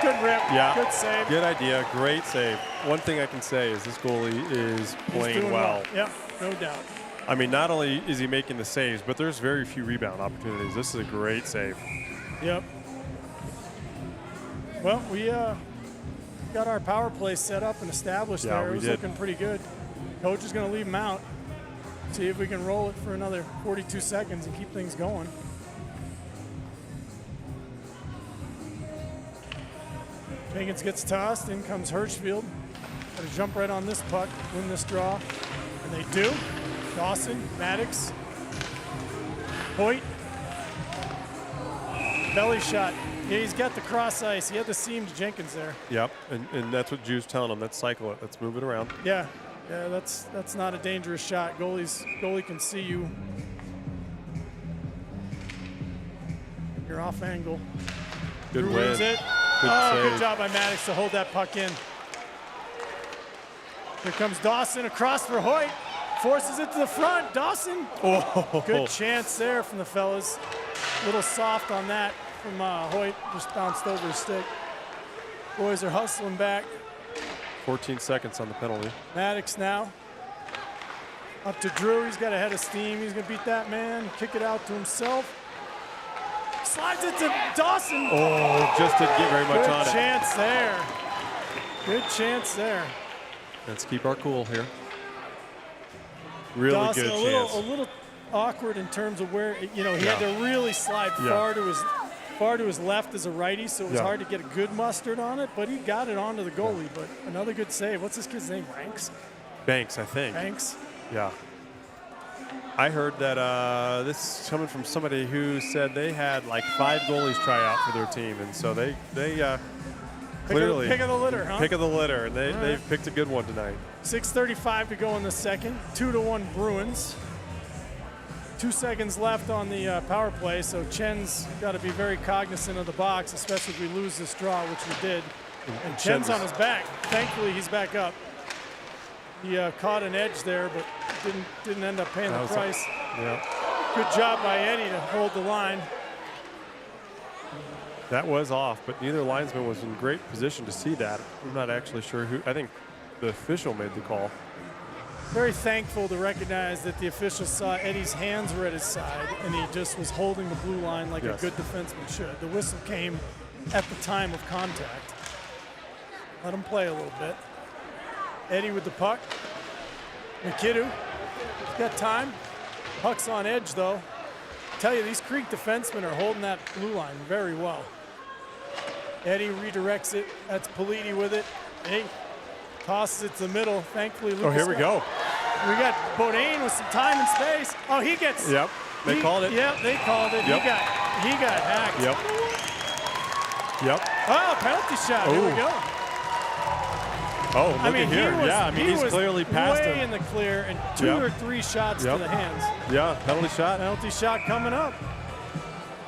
Speaker 1: good rip.
Speaker 2: Yeah.
Speaker 1: Good save.
Speaker 2: Good idea. Great save. One thing I can say is this goalie is
Speaker 1: He's
Speaker 2: playing
Speaker 1: doing
Speaker 2: well.
Speaker 1: Yep, no doubt.
Speaker 2: I mean, not only is he making the saves, but there's very few rebound opportunities. This is a great save.
Speaker 1: Yep. Well, we got our power play set up and established
Speaker 2: Yeah,
Speaker 1: there. It
Speaker 2: we
Speaker 1: was
Speaker 2: did.
Speaker 1: looking pretty good. Coach is going to leave him out. See if we can roll it for another 42 seconds and keep things going. Jenkins gets tossed. In comes Hirschfield. Got to jump right on this puck, win this draw. And they do. Dawson, Maddox, Hoyt. Belly shot. Yeah, he's got the cross ice. He had the seam to Jenkins there.
Speaker 2: Yep, and that's what Drew's telling him. Let's cycle it. Let's move it around.
Speaker 1: Yeah, that's not a dangerous shot. Goalie can see you Wagner off angle.
Speaker 2: Good
Speaker 1: Drew
Speaker 2: win.
Speaker 1: wins it.
Speaker 2: Good
Speaker 1: Good
Speaker 2: save.
Speaker 1: job by Maddox to hold that puck in. Here comes Dawson across for Hoyt. Forces it to the front. Dawson.
Speaker 2: Oh.
Speaker 1: Good chance there from the fellas. A little soft on that from Hoyt. Just bounced over his stick. Boys are hustling back.
Speaker 2: 14 seconds on the penalty.
Speaker 1: Maddox now. Up to Drew. He's got a head of steam. He's going to beat that man. Kick it out to himself. Slides it to Dawson.
Speaker 2: Oh, just didn't get very much
Speaker 1: Good
Speaker 2: on it.
Speaker 1: chance there. Good chance there.
Speaker 2: Let's keep our cool here. Really
Speaker 1: Dawson,
Speaker 2: good
Speaker 1: a
Speaker 2: chance.
Speaker 1: little awkward in terms of where, he
Speaker 2: Yeah.
Speaker 1: had to really slide
Speaker 2: Yeah.
Speaker 1: far to his left as a righty, so it was
Speaker 2: Yeah.
Speaker 1: hard to get a good mustard on it, but he got it onto the goalie. But another good save. What's this kid's name?
Speaker 2: Banks, I think.
Speaker 1: Banks?
Speaker 2: Yeah. I heard that this is coming from somebody who said they had like 5 goalies try out for their team, and so they clearly
Speaker 1: Pick of the litter, huh?
Speaker 2: pick of the litter, and they've picked a good one tonight.
Speaker 1: 6:35 to go in the second. 2-1 Bruins. 2 seconds left on the power play, so Chen's got to be very cognizant of the box, especially if we lose this draw, which we did. And Chen's on his back. Thankfully, he's back up. He caught an edge there, but didn't end up paying the price.
Speaker 2: Yeah.
Speaker 1: Good job by Eddie to hold the line.
Speaker 2: That was off, but neither linesman was in great position to see that. I'm not actually sure who. I think the official made the call.
Speaker 1: Very thankful to recognize that the official saw Eddie's hands were at his side, and he just was holding the blue line like
Speaker 2: Yes.
Speaker 1: a good defenseman should. The whistle came at the time of contact. Let him play a little bit. Eddie with the puck. MacKinnon, got time. Puck's on edge, though. Tell you, these Creek defensemen are holding that blue line very well. Eddie redirects it. That's Politi with it. Hey, tosses it to the middle. Thankfully, Lucas.
Speaker 2: Oh, here we go.
Speaker 1: We got Bodain with some time and space. Oh, he gets.
Speaker 2: Yep, they called it.
Speaker 1: Yep, they called it.
Speaker 2: Yep.
Speaker 1: He got hacked.
Speaker 2: Yep.
Speaker 1: Oh, penalty shot. Here we
Speaker 2: Ooh.
Speaker 1: go.
Speaker 2: Oh, look at here. He's
Speaker 1: was
Speaker 2: clearly past
Speaker 1: way
Speaker 2: him.
Speaker 1: in the clear, and 2
Speaker 2: Yep.
Speaker 1: or 3 shots to
Speaker 2: Yep.
Speaker 1: the hands.
Speaker 2: Yeah, penalty shot.
Speaker 1: Penalty shot coming up.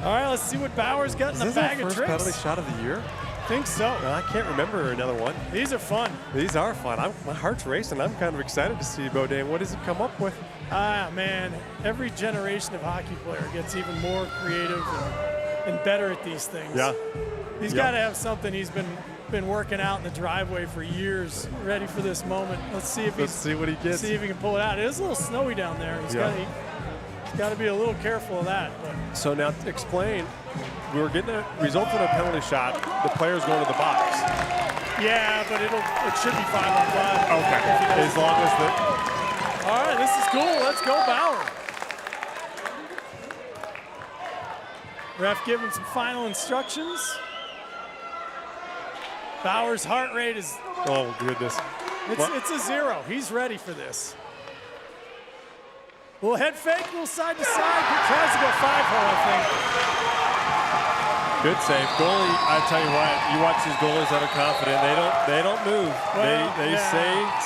Speaker 1: All right, let's see what Bauer's got in
Speaker 2: Is
Speaker 1: the
Speaker 2: this
Speaker 1: bag
Speaker 2: our
Speaker 1: of
Speaker 2: first
Speaker 1: tricks.
Speaker 2: penalty shot of the year?
Speaker 1: Think so.
Speaker 2: I can't remember another one.
Speaker 1: These are fun.
Speaker 2: These are fun. My heart's racing. I'm kind of excited to see Bodain. What does he come up with?
Speaker 1: Ah, man, every generation of hockey player gets even more creative and better at these things.
Speaker 2: Yeah.
Speaker 1: He's got to have something he's been working out in the driveway for years, ready for this moment. Let's see if
Speaker 2: Let's see what he gets.
Speaker 1: see if he can pull it out. It is a little snowy down there. He's got to be a little careful of that. But
Speaker 2: So now explain. We were getting a result in a penalty shot. The player's going to the box.
Speaker 1: yeah, but it should be 5-on-5.
Speaker 2: Okay. As long as the.
Speaker 1: All right, this is cool. Let's go, Bauer. Ref giving some final instructions. Bauer's heart rate is
Speaker 2: Oh goodness.
Speaker 1: it's a 0. He's ready for this. Little head fake, little side to side. He tries to go 5-hole, I think.
Speaker 2: Good save, goalie. I tell you what, you watch these goalies that are confident. They don't move.
Speaker 1: Well,
Speaker 2: they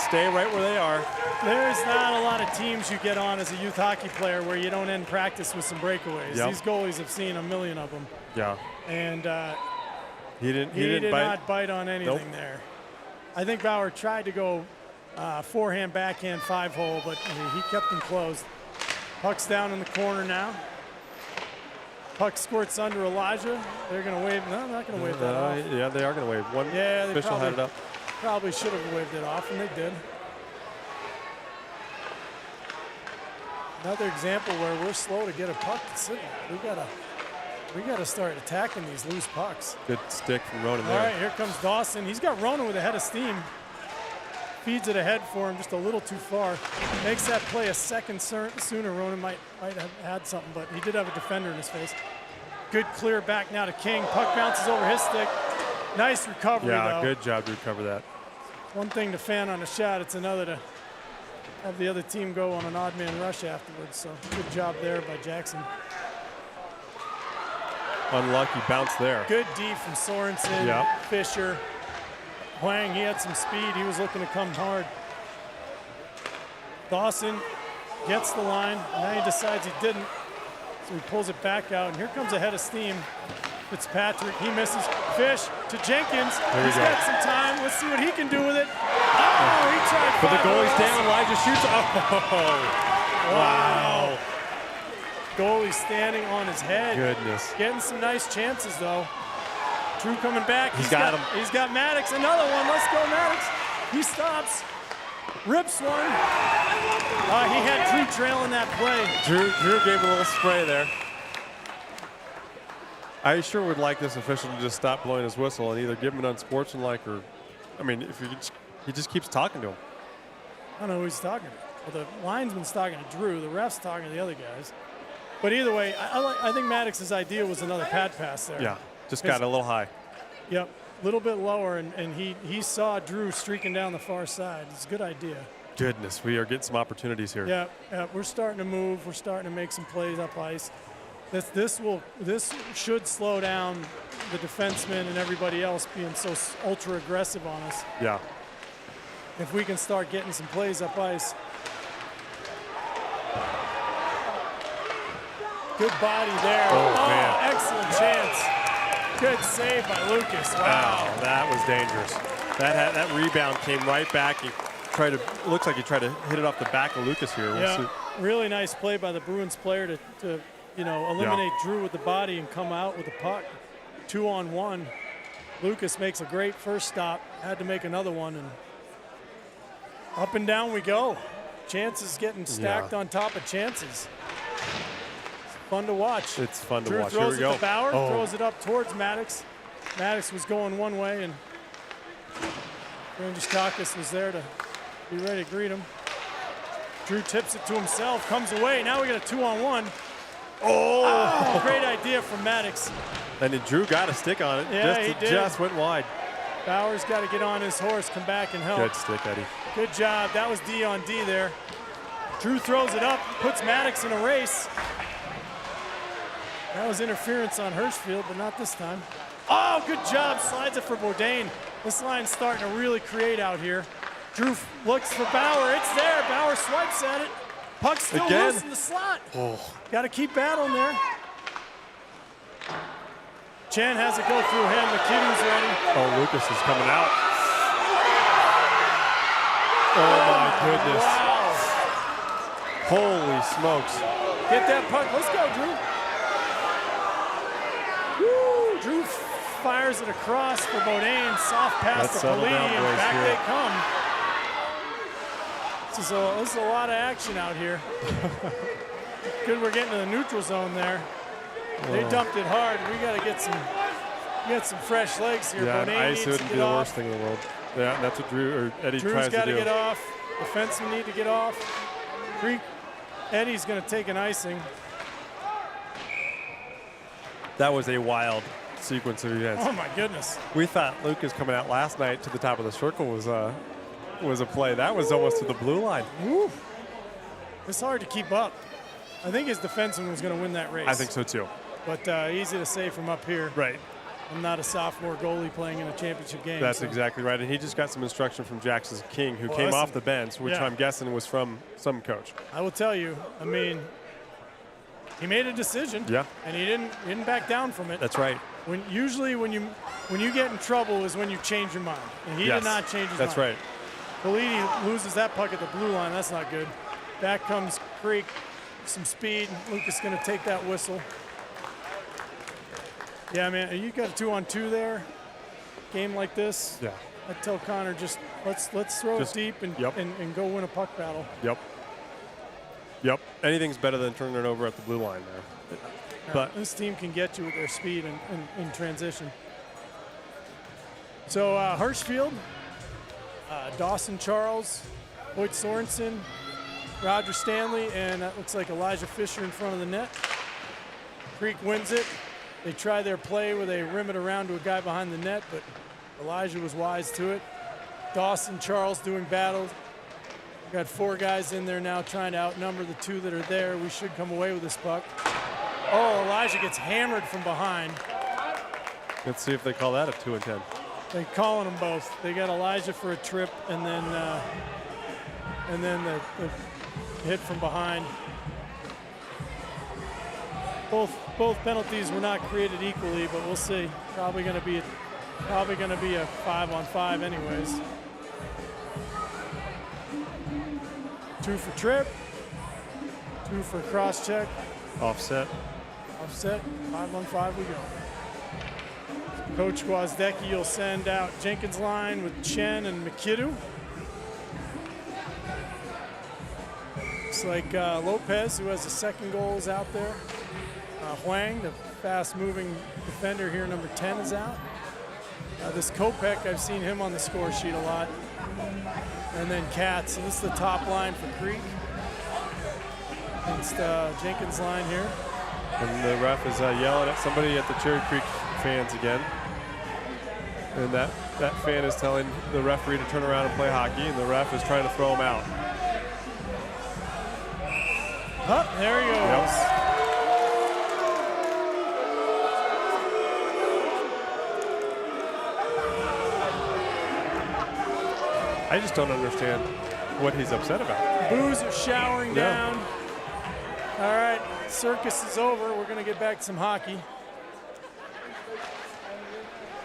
Speaker 2: stay right where they are.
Speaker 1: There's not a lot of teams you get on as a youth hockey player where you don't end practice with some breakaways.
Speaker 2: Yep.
Speaker 1: These goalies have seen a million of them,
Speaker 2: Yeah.
Speaker 1: and
Speaker 2: He didn't
Speaker 1: did
Speaker 2: bite.
Speaker 1: not bite on anything there. I think Bauer tried to go forehand, backhand, 5-hole, but he kept them closed. Puck's down in the corner now. Puck squirts under Elijah. They're going to wave. No, they're not going to wave that off.
Speaker 2: Yeah, they are going to wave. One
Speaker 1: Yeah, they
Speaker 2: official had it up.
Speaker 1: probably should have waved it off, and they did. Another example where we're slow to get a puck to sit in. We gotta start attacking these loose pucks.
Speaker 2: Good stick from Ronan
Speaker 1: All
Speaker 2: there.
Speaker 1: right, here comes Dawson. He's got Ronan with a head of steam. Feeds it ahead for him just a little too far. Makes that play a second sooner. Ronan might have had something, but he did have a defender in his face. Good clear back now to King. Puck bounces over his stick. Nice recovery,
Speaker 2: Yeah,
Speaker 1: though.
Speaker 2: good job to recover that.
Speaker 1: One thing to fan on a shot, it's another to have the other team go on an odd man rush afterwards. So good job there by Jackson.
Speaker 2: Unlucky bounce there.
Speaker 1: Good D from Sorensen,
Speaker 2: Yep.
Speaker 1: Fisher. Huang, he had some speed. He was looking to come hard. Dawson gets the line. Now he decides he didn't. So he pulls it back out, and here comes a head of steam. Fitzpatrick, he misses. Fish to Jenkins. He's got some time. Let's see what he can do with it. Oh, he tried.
Speaker 2: But the goalie's down. Elijah shoots. Oh, wow.
Speaker 1: Goalie standing on his head.
Speaker 2: Goodness.
Speaker 1: Getting some nice chances, though. Drew coming back.
Speaker 2: He's got him.
Speaker 1: He's got Maddox. Another one. Let's go, Maddox. He stops. Rips one. He had Drew trailing that play.
Speaker 2: Drew gave a little spray there. I sure would like this official to just stop blowing his whistle and either give him an unsportsmanlike or, I mean, if he just keeps talking to him.
Speaker 1: I don't know who he's talking to. Well, the linesman's talking to Drew. The ref's talking to the other guys. But either way, I think Maddox's idea was another pad pass there.
Speaker 2: Yeah, just got a little high.
Speaker 1: Yep, a little bit lower, and he saw Drew streaking down the far side. It's a good idea.
Speaker 2: Goodness, we are getting some opportunities here.
Speaker 1: Yeah, we're starting to move. We're starting to make some plays up ice. This should slow down the defensemen and everybody else being so ultra aggressive on us.
Speaker 2: Yeah.
Speaker 1: If we can start getting some plays up ice. Good body there.
Speaker 2: Oh, man.
Speaker 1: Excellent chance. Good save by Lucas. Wow.
Speaker 2: That was dangerous. That rebound came right back. He tried to. Looks like he tried to hit it off the back of Lucas here.
Speaker 1: Yeah. Really nice play by the Bruins player to eliminate Drew with the body and come out with the puck. 2-on-1. Lucas makes a great first stop. Had to make another one, and up and down we go. Chances getting stacked on top of chances. Fun to watch.
Speaker 2: It's fun to
Speaker 1: Drew
Speaker 2: watch.
Speaker 1: throws
Speaker 2: Here we
Speaker 1: it
Speaker 2: go.
Speaker 1: to Bauer, throws it up towards Maddox. Maddox was going one way, and Takis was there to be ready to greet him. Drew tips it to himself, comes away. Now we got a 2-on-1. Oh, great idea from Maddox.
Speaker 2: And then Drew got a stick on it.
Speaker 1: Yeah, he did.
Speaker 2: Just went wide.
Speaker 1: Bauer's got to get on his horse, come back and help.
Speaker 2: Good stick, Eddie.
Speaker 1: Good job. That was D on D there. Drew throws it up, puts Maddox in a race. That was interference on Hirschfield, but not this time. Oh, good job. Slides it for Bourdain. This line's starting to really create out here. Drew looks for Bauer. It's there. Bauer swipes at it. Puck's still loose in the slot. Got to keep battling there. Chen has it go through him. McKinnon's ready.
Speaker 2: Oh, Lucas is coming out. Oh, my goodness.
Speaker 1: Wow.
Speaker 2: Holy smokes.
Speaker 1: Get that puck. Let's go, Drew. Woo. Drew fires it across for Bourdain. Soft pass to Polini, and back they come. This is a lot of action out here. Good, we're getting to the neutral zone there. They dumped it hard. We got to get some fresh legs here.
Speaker 2: Yeah,
Speaker 1: Bourdain
Speaker 2: ice
Speaker 1: needs
Speaker 2: wouldn't
Speaker 1: to
Speaker 2: be
Speaker 1: get
Speaker 2: the
Speaker 1: off.
Speaker 2: worst thing in the world. Yeah, that's what Eddie
Speaker 1: Drew's
Speaker 2: tries to do.
Speaker 1: got to get off. Defensemen need to get off. Eddie's going to take an icing.
Speaker 2: That was a wild sequence of events.
Speaker 1: Oh my goodness!
Speaker 2: We thought Lucas coming out last night to the top of the circle was a play. That was almost to the blue line.
Speaker 1: Woo. It's hard to keep up. I think his defenseman was going to win that race.
Speaker 2: I think so too.
Speaker 1: But easy to say from up here.
Speaker 2: Right.
Speaker 1: I'm not a sophomore goalie playing in a championship game.
Speaker 2: That's exactly right. And he just got some instruction from Jackson King, who came off the bench, which I'm guessing was from some coach.
Speaker 1: I will tell you, I mean, he made a decision.
Speaker 2: Yeah.
Speaker 1: And he didn't back down from it.
Speaker 2: That's right.
Speaker 1: Usually when you get in trouble is when you change your mind. And he did not change his mind.
Speaker 2: That's right.
Speaker 1: Polini loses that puck at the blue line. That's not good. Back comes Creek, some speed. Lucas going to take that whistle. Yeah, man, you got a 2-on-2 there. Game like this.
Speaker 2: Yeah.
Speaker 1: I'd tell Connor let's throw it deep and go win a puck battle.
Speaker 2: Yep. Anything's better than turning it over at the blue line there. But
Speaker 1: this team can get you with their speed in transition. So Hirschfield, Dawson Charles, Hoyt Sorensen, Roger Stanley, and that looks like Elijah Fisher in front of the net. Creek wins it. They try their play where they rim it around to a guy behind the net, but Elijah was wise to it. Dawson, Charles doing battle. We've got 4 guys in there now trying to outnumber the 2 that are there. We should come away with this puck. Oh, Elijah gets hammered from behind.
Speaker 2: let's see if they call that a 2 and 10.
Speaker 1: They're calling them both. They got Elijah for a trip, and then the hit from behind. Both penalties were not created equally, but we'll see. Probably going to be a 5-on-5 anyways. 2 for trip, 2 for cross check.
Speaker 2: Offset.
Speaker 1: Offset, 5-on-5 we go. Coach Gwozdecki will send out Jenkins line with Chen and MacKinnon. Looks like Lopez, who has the second goal, is out there. Huang, the fast-moving defender here, number 10, is out. This Kopech, I've seen him on the score sheet a lot. And then Katz, so this is the top line for Creek. Against Jenkins line here.
Speaker 2: And the ref is yelling at somebody at the Cherry Creek fans again. And that fan is telling the referee to turn around and play hockey, and the ref is trying to throw him out.
Speaker 1: Oh, there he goes.
Speaker 2: Yep. I just don't understand what he's upset about.
Speaker 1: Boos are showering down. All right, circus is over. We're going to get back to some hockey.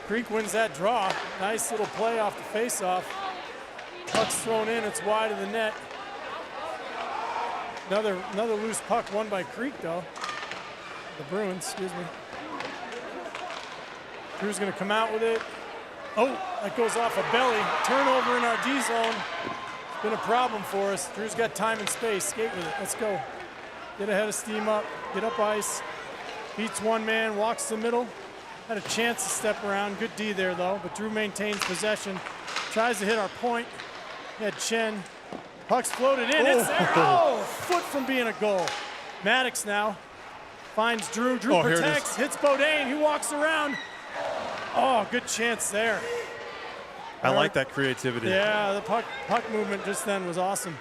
Speaker 1: Creek wins that draw. Nice little play off the faceoff. Puck's thrown in. It's wide of the net. Another loose puck won by Creek, though. The Bruins, excuse me. Drew's going to come out with it. Oh, that goes off a belly. Turnover in our D zone. It's been a problem for us. Drew's got time and space. Skate with it. Let's go. Get ahead of steam up. Get up ice. Beats one man. Walks the middle. Had a chance to step around. Good D there, though. But Drew maintains possession. Tries to hit our point. Had Chen. Puck's floated in. It's there. Oh, foot from being a goal. Maddox now finds Drew. Drew protects. Hits Bodine. He walks around. Oh, good chance there.
Speaker 2: I like that creativity.
Speaker 1: Yeah, the puck movement just then was awesome.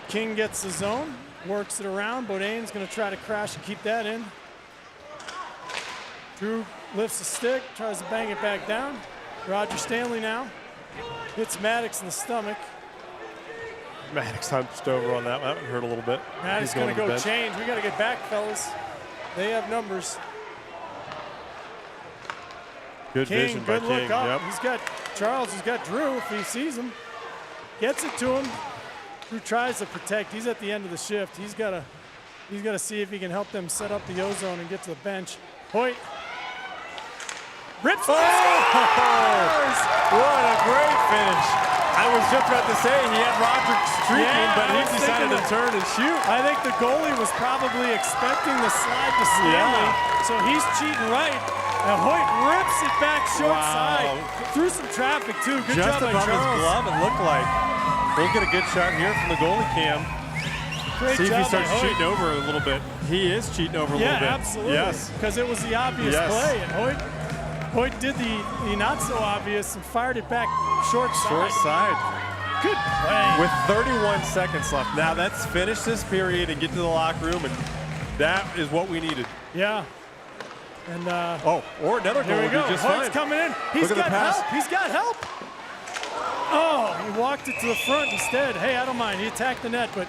Speaker 1: King gets the zone, works it around. Bodine's going to try to crash and keep that in. Drew lifts the stick, tries to bang it back down. Roger Stanley now hits Maddox in the stomach.
Speaker 2: Maddox hunched over on that. That hurt a little bit.
Speaker 1: Maddox going to go change. We got to get back, fellas. They have numbers.
Speaker 2: Good vision by
Speaker 1: King, good look up.
Speaker 2: Yep.
Speaker 1: He's got Charles, he's got Drew if he sees him. Gets it to him. Drew tries to protect. He's at the end of the shift. He's got to see if he can help them set up the O-zone and get to the bench. Hoyt. Rips.
Speaker 2: What a great finish. I was just about to say he had Roger streaking, but he decided to turn and shoot.
Speaker 1: I think the goalie was probably expecting the slide to Stanley, so he's cheating right. And Hoyt rips it back short side. Through some traffic, too. Good
Speaker 2: just
Speaker 1: job by
Speaker 2: above
Speaker 1: Charles.
Speaker 2: his glove, it looked like. We'll get a good shot here from the goalie cam.
Speaker 1: Great
Speaker 2: See if
Speaker 1: job
Speaker 2: he starts
Speaker 1: by Hoyt.
Speaker 2: cheating over a little bit. He is cheating over a little bit.
Speaker 1: Yeah, absolutely.
Speaker 2: Yes.
Speaker 1: Because it was the obvious play. And Hoyt did the not so obvious and fired it back short side.
Speaker 2: Short side.
Speaker 1: Good play.
Speaker 2: With 31 seconds left. Now let's finish this period and get to the locker room, and that is what we needed.
Speaker 1: Yeah. And
Speaker 2: or another goal would be just fine.
Speaker 1: Hoyt's coming in. He's got help. He's got help. Oh, he walked it to the front instead. Hey, I don't mind. He attacked the net, but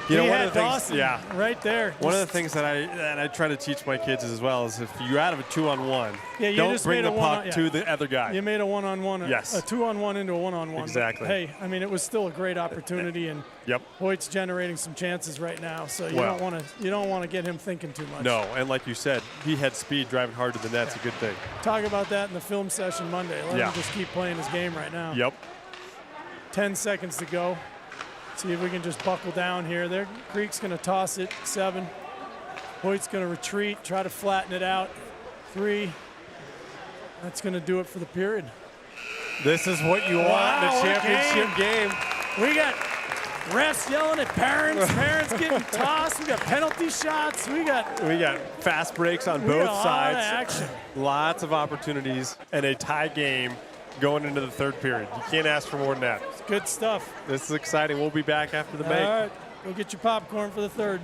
Speaker 2: you know, one
Speaker 1: had
Speaker 2: of the things,
Speaker 1: Dawson right there.
Speaker 2: One of the things that I try to teach my kids as well is if you're out of a 2-on-1, don't bring the puck to the other guy.
Speaker 1: You made a 1-on-1,
Speaker 2: yes.
Speaker 1: a 2-on-1 into a 1-on-1.
Speaker 2: Exactly.
Speaker 1: But, hey, I mean, it was still a great opportunity, and Hoyt's generating some chances right now. So you don't want to get him thinking too much.
Speaker 2: No, and like you said, he had speed driving hard to the net. It's a good thing.
Speaker 1: Talk about that in the film session Monday. Let him just keep playing his game right now.
Speaker 2: Yep.
Speaker 1: 10 seconds to go. See if we can just buckle down here. There, Creek's going to toss it. 7. Hoyt's going to retreat, try to flatten it out. 3. That's going to do it for the period.
Speaker 2: This is what you want in a championship game.
Speaker 1: We got refs yelling at parents. Parents getting tossed. We got penalty shots. We got
Speaker 2: fast breaks on both sides.
Speaker 1: Lot of action.
Speaker 2: Lots of opportunities and a tie game going into the third period. You can't ask for more than that.
Speaker 1: It's good stuff.
Speaker 2: This is exciting. We'll be back after the break.
Speaker 1: All right, go get your popcorn for the third.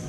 Speaker 3: All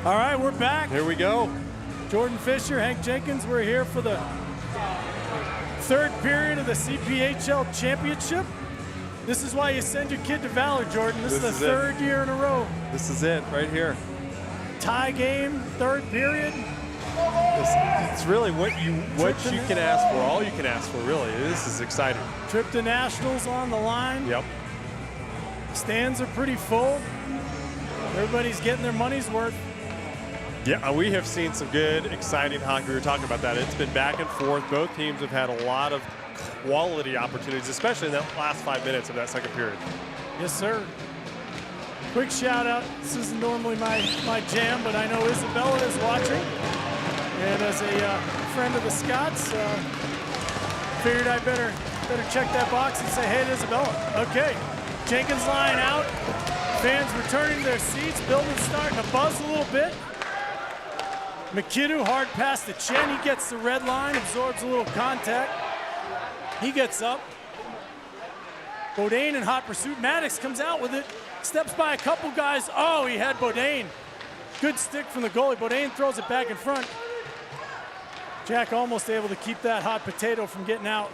Speaker 1: All right, we're back.
Speaker 2: Here we go.
Speaker 1: Jordan Fisher, Hank Jenkins, we're here for the third period of the CPHL Championship. This is why you send your kid to Valor, Jordan. This is the third year in a row.
Speaker 2: This is it right here.
Speaker 1: Tie game, third period.
Speaker 2: It's really what you can ask for, all you can ask for, really. This is exciting.
Speaker 1: Trip to Nationals on the line.
Speaker 2: Yep.
Speaker 1: Stands are pretty full. Everybody's getting their money's worth.
Speaker 2: Yeah, we have seen some good, exciting hockey. We were talking about that. It's been back and forth. Both teams have had a lot of quality opportunities, especially in that last 5 minutes of that second period.
Speaker 1: Yes, sir. Quick shout out. This isn't normally my jam, but I know Isabella is watching. And as a friend of the Scots, figured I better check that box and say, hey to Isabella. Okay, Jenkins line out. Fans returning to their seats. Building's starting to buzz a little bit. MacKinnon hard pass to Chen. He gets the red line, absorbs a little contact. He gets up. Bodine in hot pursuit. Maddox comes out with it. Steps by a couple guys. Oh, he had Bodine. Good stick from the goalie. Bodine throws it back in front. Jack almost able to keep that hot potato from getting out.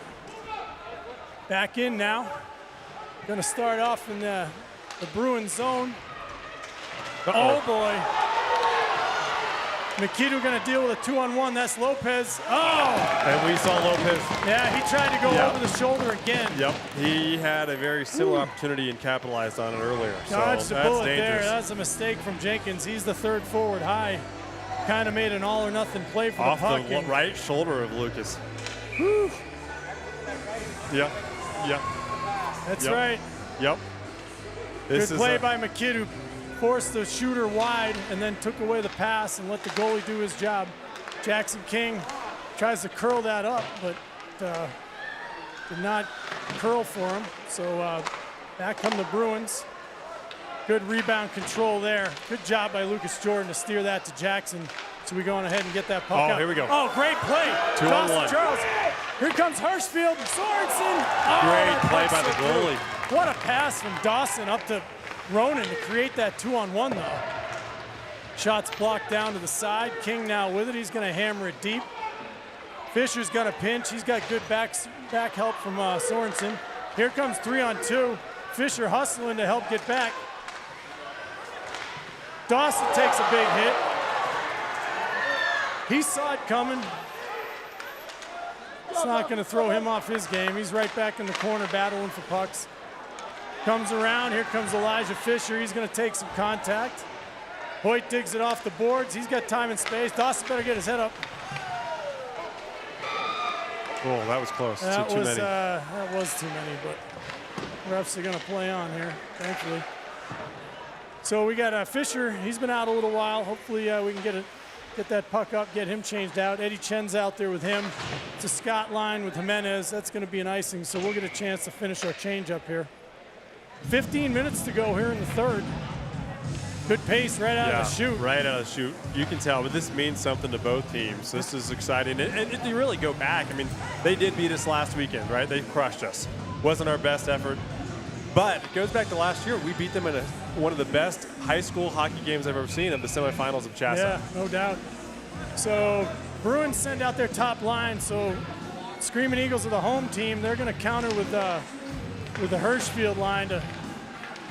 Speaker 1: Back in now. Gonna start off in the Bruins zone. Oh boy. MacKinnon gonna deal with a 2-on-1. That's Lopez. Oh!
Speaker 2: And we saw Lopez.
Speaker 1: Yeah, he tried to go over the shoulder again.
Speaker 2: Yep. He had a very similar opportunity and capitalized on it earlier.
Speaker 1: Dodged
Speaker 2: so
Speaker 1: the
Speaker 2: that's
Speaker 1: bullet
Speaker 2: dangerous.
Speaker 1: there. That's a mistake from Jenkins. He's the third forward high. Kind of made an all or nothing play for
Speaker 2: Off
Speaker 1: the puck.
Speaker 2: the right shoulder of Lucas. Whew. Yep. Yep.
Speaker 1: That's right.
Speaker 2: Yep.
Speaker 1: Good play by MacKinnon. Forced the shooter wide and then took away the pass and let the goalie do his job. Jackson King tries to curl that up, but did not curl for him. So back come the Bruins. Good rebound control there. Good job by Lucas Jordan to steer that to Jackson. So we go on ahead and get that puck out.
Speaker 2: Here we go.
Speaker 1: Oh, great play.
Speaker 2: 2-on-1.
Speaker 1: Charles. Here comes Hirschfield. Sorensen. Oh,
Speaker 2: Great play by the goalie.
Speaker 1: What a pass from Dawson up to Ronan to create that 2-on-1 though. Shots blocked down to the side. King now with it. He's going to hammer it deep. Fisher's got a pinch. He's got good back help from Sorensen. Here comes 3-on-2. Fisher hustling to help get back. Dawson takes a big hit. He saw it coming. It's not going to throw him off his game. He's right back in the corner battling for pucks. Comes around, here comes Elijah Fisher. He's gonna take some contact. Hoyt digs it off the boards. He's got time and space. Dawson better get his head up.
Speaker 2: Oh, that was close.
Speaker 1: That
Speaker 2: too many.
Speaker 1: That was too many, but refs are gonna play on here, thankfully. So we got Fisher. He's been out a little while. Hopefully we can get that puck up, get him changed out. Eddie Chen's out there with him. It's a Scott line with Jimenez. That's gonna be an icing, so we'll get a chance to finish our change up here. 15 minutes to go here in the third. Good pace right out of the chute.
Speaker 2: Right out of the chute. You can tell, but this means something to both teams. This is exciting. And if you really go back, I mean, they did beat us last weekend, right? They crushed us. Wasn't our best effort. But it goes back to last year. We beat them in one of the best high school hockey games I've ever seen of the semifinals of CHSAA.
Speaker 1: Yeah, no doubt. So Bruins send out their top line. So Screaming Eagles are the home team. They're going to counter with the Hirschfield line to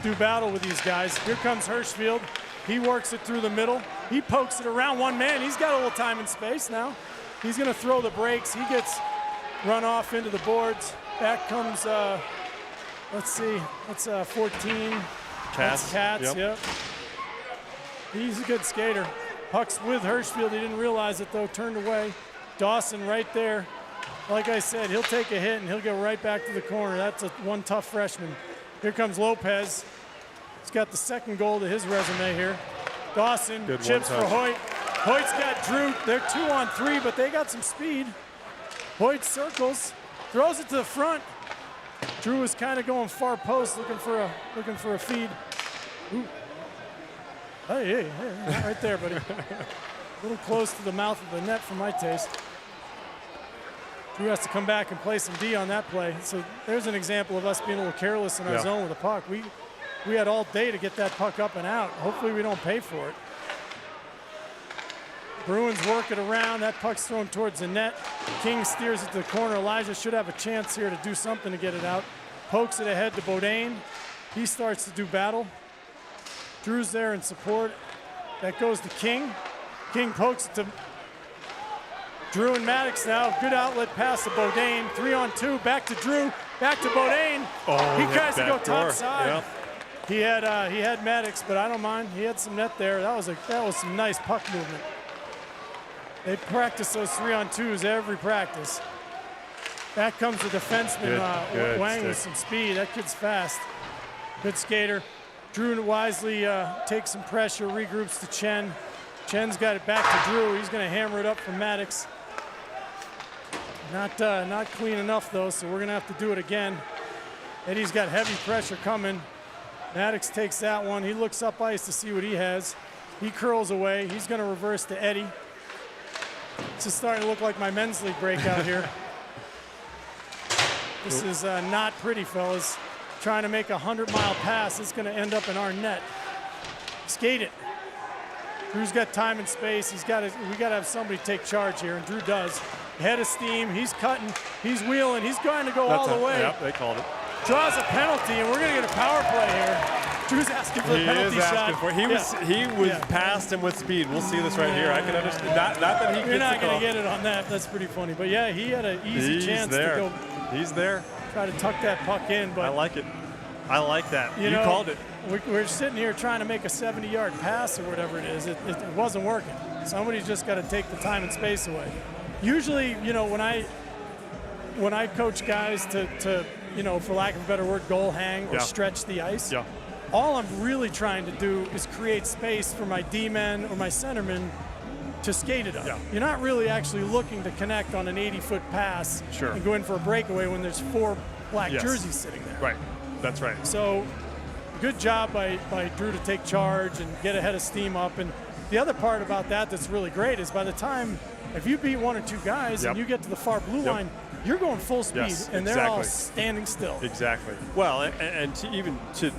Speaker 1: do battle with these guys. Here comes Hirschfield. He works it through the middle. He pokes it around one man. He's got a little time and space now. He's going to throw the brakes. He gets run off into the boards. Back comes, let's see, that's 14.
Speaker 2: Katz.
Speaker 1: Yep. He's a good skater. Puck's with Hirschfield. He didn't realize it, though, turned away. Dawson right there. Like I said, he'll take a hit, and he'll go right back to the corner. That's one tough freshman. Here comes Lopez. He's got the second goal to his resume here. Dawson
Speaker 2: Good
Speaker 1: chips for Hoyt. Hoyt's got Drew. They're 2-on-3, but they got some speed. Hoyt circles, throws it to the front. Drew is kind of going far post, looking for a feed. Ooh. Hey, right there, buddy. A little close to the mouth of the net for my taste. Drew has to come back and play some D on that play. So there's an example of us being a little careless in our zone with the puck. We had all day to get that puck up and out. Hopefully we don't pay for it. Bruins work it around. That puck's thrown towards the net. King steers it to the corner. Elijah should have a chance here to do something to get it out. Pokes it ahead to Bodine. He starts to do battle. Drew's there in support. That goes to King. King pokes it to Drew and Maddox now. Good outlet pass to Bodine. 3-on-2. Back to Drew. Back to Bodine.
Speaker 2: Oh,
Speaker 1: he tries to go top side.
Speaker 2: Yep.
Speaker 1: He had Maddox, but I don't mind. He had some net there. That was some nice puck movement. They practice those 3-on-2s every practice. Back comes the defenseman, Wang, with some speed. That kid's fast. Good skater. Drew wisely takes some pressure, regroups to Chen. Chen's got it back to Drew. He's going to hammer it up for Maddox. Not clean enough, though, so we're going to have to do it again. Eddie's got heavy pressure coming. Maddox takes that one. He looks up ice to see what he has. He curls away. He's going to reverse to Eddie. This is starting to look like my men's league breakout here. This is not pretty, fellas. Trying to make a 100-mile pass. It's going to end up in our net. Skate it. Drew's got time and space. We got to have somebody take charge here, and Drew does. Head of steam. He's cutting. He's wheeling. He's going to go all the way.
Speaker 2: Yep, they called it.
Speaker 1: Draws a penalty, and we're going to get a power play here. Drew's asking for the penalty shot.
Speaker 2: He was past him with speed. We'll see this right here. I can understand. Not that he gets
Speaker 1: You're not
Speaker 2: going
Speaker 1: to get it on that. That's pretty funny. But yeah, he had an easy chance to go.
Speaker 2: He's there.
Speaker 1: Try to tuck that puck in, but
Speaker 2: I like it. I like that. You called it.
Speaker 1: We're sitting here trying to make a 70-yard pass or whatever it is. It wasn't working. Somebody's just got to take the time and space away. Usually, when I coach guys to for lack of a better word, goal hang or stretch the ice.
Speaker 2: Yeah.
Speaker 1: All I'm really trying to do is create space for my D-men or my centermen to skate it up.
Speaker 2: Yeah.
Speaker 1: You're not really actually looking to connect on an 80-foot pass and go in for a breakaway when there's 4 black jerseys sitting there.
Speaker 2: Right. That's right.
Speaker 1: So good job by Drew to take charge and get ahead of steam up. And the other part about that's really great is by the time, if you beat 1 or 2 guys and you get to the far blue line, you're going full speed, and they're all standing still.
Speaker 2: Exactly. Well, and to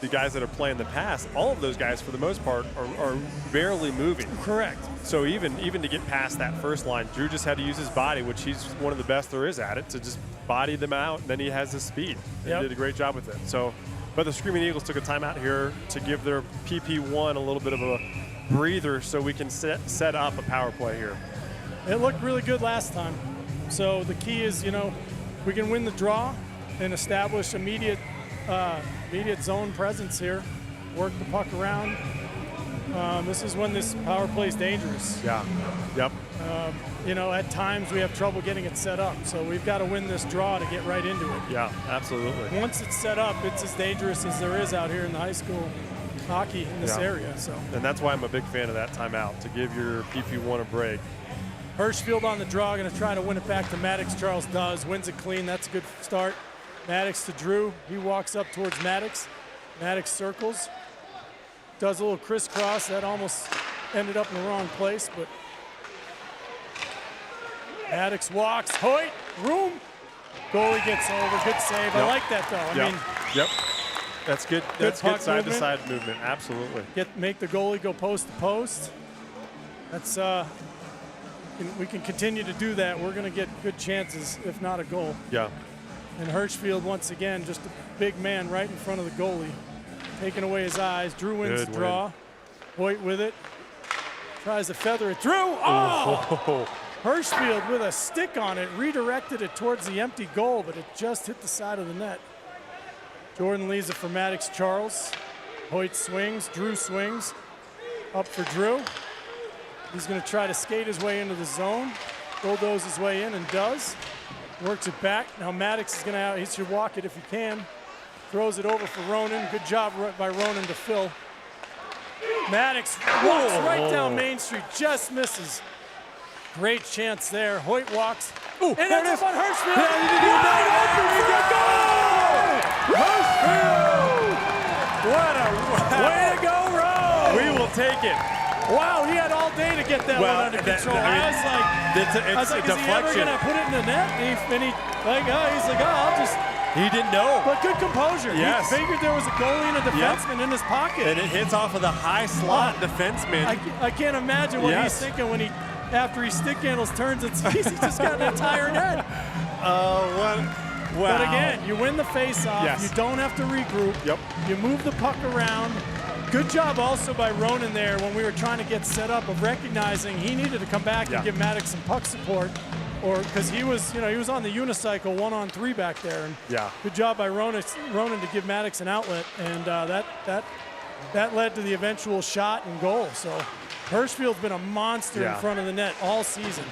Speaker 2: the guys that are playing the pass, all of those guys, for the most part, are barely moving.
Speaker 1: Correct.
Speaker 2: So even to get past that first line, Drew just had to use his body, which he's one of the best there is at it, to just body them out, and then he has his speed. He did a great job with it. So, but the Screaming Eagles took a timeout here to give their PP1 a little bit of a breather so we can set up a power play here.
Speaker 1: It looked really good last time. So the key is, we can win the draw and establish immediate zone presence here, work the puck around. This is when this power play is dangerous.
Speaker 2: Yeah. Yep.
Speaker 1: At times we have trouble getting it set up, so we've got to win this draw to get right into it.
Speaker 2: Yeah, absolutely.
Speaker 1: Once it's set up, it's as dangerous as there is out here in the high school hockey in this area. So.
Speaker 2: And that's why I'm a big fan of that timeout, to give your PP1 a break.
Speaker 1: Hirschfield on the draw, going to try to win it back to Maddox. Charles does, wins it clean. That's a good start. Maddox to Drew. He walks up towards Maddox. Maddox circles. Does a little crisscross. That almost ended up in the wrong place, but Maddox walks. Hoyt, room. Goalie gets over. Good save. I like that, though. I mean,
Speaker 2: yep. That's good. That's good side-to-side movement. Absolutely.
Speaker 1: Make the goalie go post to post. That's we can continue to do that. We're going to get good chances, if not a goal.
Speaker 2: Yeah.
Speaker 1: And Hirschfield, once again, just a big man right in front of the goalie, taking away his eyes. Drew wins the draw. Hoyt with it. Tries to feather it through. Oh! Hirschfield with a stick on it, redirected it towards the empty goal, but it just hit the side of the net. Jordan leaves it for Maddox Charles. Hoyt swings. Drew swings. Up for Drew. He's going to try to skate his way into the zone. Bulldoze his way in and does. Works it back. Now Maddox is going to, he should walk it if he can. Throws it over for Ronan. Good job by Ronan to fill. Maddox walks right down Main Street, just misses. Great chance there. Hoyt walks. And ends up on Hirschfield. Hirschfield! What a way to go, Rose!
Speaker 2: We will take it.
Speaker 1: Wow, he had all day to get that one under control. I was like, is he ever going to put it in the net? He's like, I'll just.
Speaker 2: He didn't know.
Speaker 1: But good composure.
Speaker 2: Yes.
Speaker 1: He figured there was a goalie and a defenseman in his pocket.
Speaker 2: And it hits off of the high slot defenseman.
Speaker 1: I can't imagine what he's thinking when after he stick handles, turns, he's just got an entire net.
Speaker 2: Wow.
Speaker 1: But again, you win the face-off.
Speaker 2: Yes.
Speaker 1: You don't have to regroup.
Speaker 2: Yep.
Speaker 1: You move the puck around. Good job also by Ronan there when we were trying to get set up of recognizing he needed to come back and give Maddox some puck support, or because he was on the unicycle 1-on-3 back there. And good job by Ronan to give Maddox an outlet, and that led to the eventual shot and goal. So Hirschfield's been a monster in front of the net all season.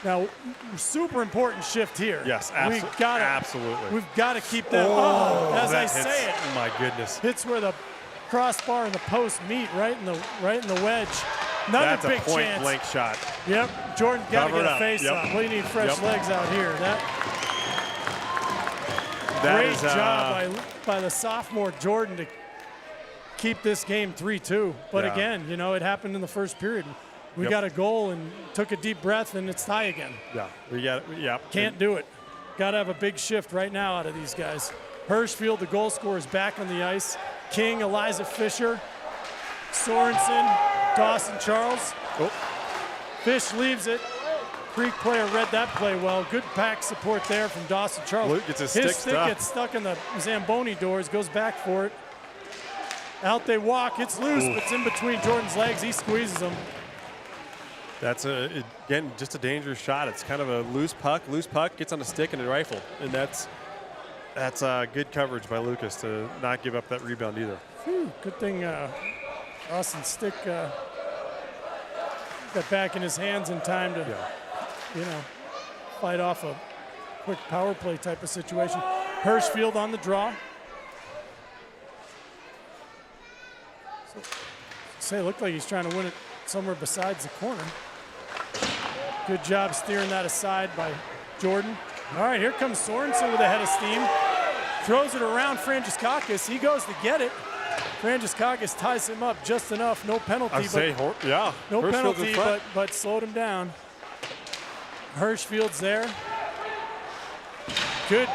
Speaker 1: Now, super important shift here.
Speaker 2: Yes, absolutely.
Speaker 1: We've got to keep that. As I say it,
Speaker 2: my goodness,
Speaker 1: hits where the crossbar and the post meet, right in the wedge. Another big chance. That's a
Speaker 2: point-blank shot.
Speaker 1: Yep, Jordan got to get a face-off. We need fresh legs out here. Great job by the sophomore Jordan to keep this game 3-2. But again, it happened in the first period. We got a goal and took a deep breath, and it's tie again.
Speaker 2: Yeah, we got it. Yeah,
Speaker 1: can't do it. Got to have a big shift right now out of these guys. Hirschfield, the goal scorer, is back on the ice. King, Eliza Fisher, Sorensen, Dawson Charles. Fish leaves it. Creek player read that play well. Good pack support there from Dawson Charles.
Speaker 2: Luke gets his
Speaker 1: stick gets stuck in the Zamboni doors, goes back for it. Out they walk. It's loose, but it's in between Jordan's legs. He squeezes him.
Speaker 2: That's again just a dangerous shot. It's kind of a loose puck. Loose puck gets on a stick and a rifle, and that's good coverage by Lucas to not give up that rebound either.
Speaker 1: Good thing Austin's stick got back in his hands in time to, fight off a quick power play type of situation. Hirschfield on the draw. It looked like he's trying to win it somewhere besides the corner. Good job steering that aside by Jordan. All right, here comes Sorensen with a head of steam. Throws it around Frangiskakis. He goes to get it. Frangiskakis ties him up just enough. No penalty. No penalty, but slowed him down. Hirschfield's there. Good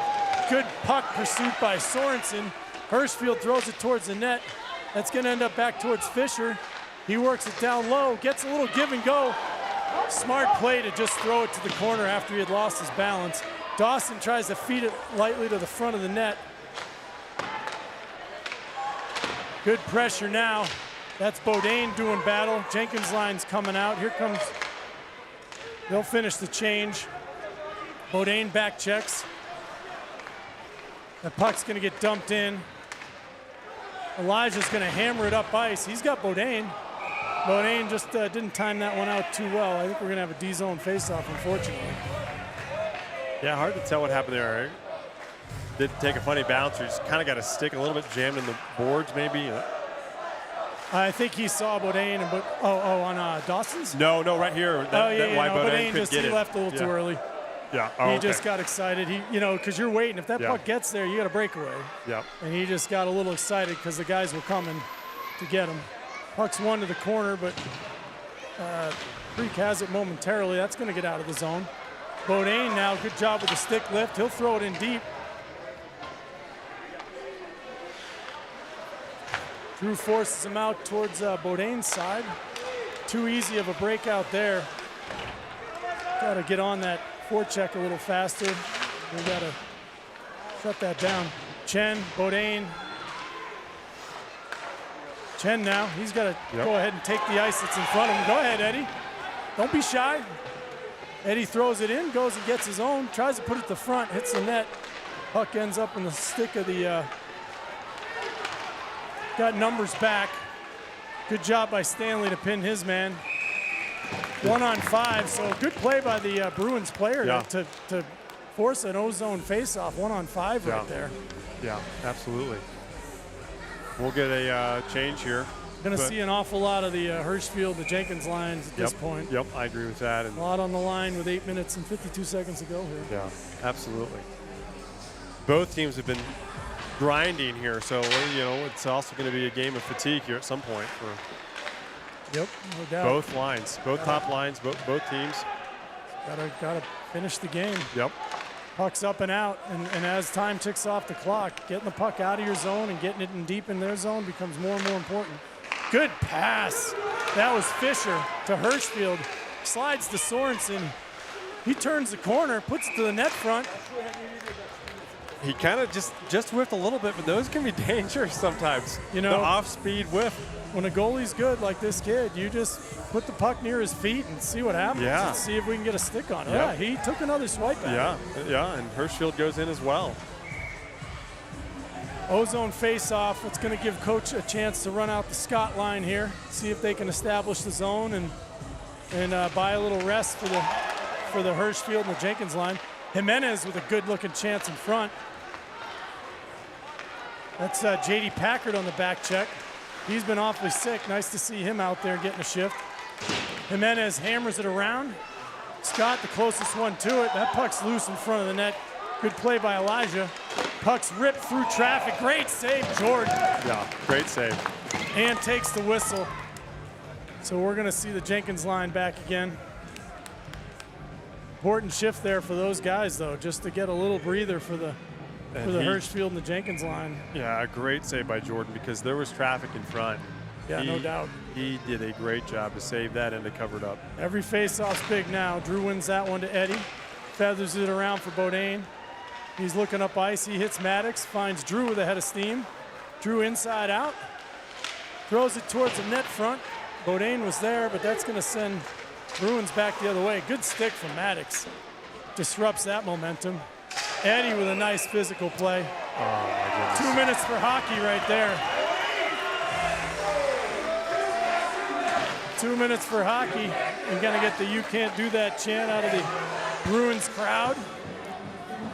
Speaker 1: puck pursuit by Sorensen. Hirschfield throws it towards the net. That's going to end up back towards Fisher. He works it down low, gets a little give and go. Smart play to just throw it to the corner after he had lost his balance. Dawson tries to feed it lightly to the front of the net. Good pressure now. That's Bodine doing battle. Jenkins line's coming out. Here comes, they'll finish the change. Bodine back checks. The puck's gonna get dumped in. Elijah's gonna hammer it up ice. He's got Bodine. Bodine just didn't time that one out too well. I think we're gonna have a D-zone faceoff, unfortunately.
Speaker 2: Yeah, hard to tell what happened there. Did take a funny bounce, or just kind of got a stick a little bit jammed in the boards, maybe.
Speaker 1: I think he saw Bodine, on Dawson's?
Speaker 2: No, right here. That wide Bodine couldn't get it.
Speaker 1: He left a little too early.
Speaker 2: Yeah. Oh,
Speaker 1: He just got excited. Because you're waiting. If that puck gets there, you got a breakaway.
Speaker 2: Yep.
Speaker 1: And he just got a little excited because the guys were coming to get him. Puck's one to the corner, but Creek has it momentarily. That's going to get out of the zone. Bodine now, good job with the stick lift. He'll throw it in deep. Drew forces him out towards Bodine's side. Too easy of a breakout there. Got to get on that forecheck a little faster. We got to shut that down. Chen, Bodine. Chen now, he's got to go ahead and take the ice that's in front of him. Go ahead, Eddie. Don't be shy. Eddie throws it in, goes and gets his own, tries to put it to front, hits the net. Puck ends up in the stick of the, got numbers back. Good job by Stanley to pin his man. 1-on-5, so good play by the Bruins player to force an O-zone faceoff. 1-on-5 right there.
Speaker 2: Yeah, absolutely. We'll get a change here.
Speaker 1: Going to see an awful lot of the Hirschfield, the Jenkins lines at this point.
Speaker 2: Yep, I agree with that. And
Speaker 1: a lot on the line with 8 minutes and 52 seconds to go here.
Speaker 2: Yeah, absolutely. Both teams have been grinding here, so it's also going to be a game of fatigue here at some point for
Speaker 1: no doubt.
Speaker 2: Both lines, both top lines, both teams.
Speaker 1: Gotta finish the game.
Speaker 2: Yep.
Speaker 1: Puck's up and out, and as time ticks off the clock, getting the puck out of your zone and getting it in deep in their zone becomes more and more important. Good pass. That was Fisher to Hirschfield. Slides to Sorensen. He turns the corner, puts it to the net front.
Speaker 2: He kind of just whiffed a little bit, but those can be dangerous sometimes. The off-speed whiff.
Speaker 1: When a goalie's good like this kid, you just put the puck near his feet and see what happens.
Speaker 2: Yeah.
Speaker 1: And see if we can get a stick on it. Yeah, he took another swipe at it.
Speaker 2: Yeah, and Hirschfield goes in as well.
Speaker 1: O-zone face-off. It's going to give coach a chance to run out the Scott line here, see if they can establish the zone and buy a little rest for the Hirschfield and the Jenkins line. Jimenez with a good-looking chance in front. That's J.D. Packard on the back check. He's been awfully sick. Nice to see him out there getting a shift. Jimenez hammers it around. Scott, the closest one to it. That puck's loose in front of the net. Good play by Elijah. Puck's ripped through traffic. Great save, Jordan.
Speaker 2: Yeah, great save.
Speaker 1: And takes the whistle. So we're going to see the Jenkins line back again. Important shift there for those guys, though, just to get a little breather for the Hirschfield and the Jenkins line.
Speaker 2: Yeah, a great save by Jordan because there was traffic in front.
Speaker 1: Yeah, no doubt.
Speaker 2: He did a great job to save that and to cover it up.
Speaker 1: Every faceoff's big now. Drew wins that one to Eddie. Feathers it around for Bodine. He's looking up ice. He hits Maddox, finds Drew with a head of steam. Drew inside out. Throws it towards the net front. Bodine was there, but that's going to send Bruins back the other way. Good stick from Maddox. Disrupts that momentum. Eddie with a nice physical play.
Speaker 2: Oh, my goodness.
Speaker 1: 2 minutes for hockey right there. 2 minutes for hockey. You're going to get the "you can't do that" chant out of the Bruins crowd.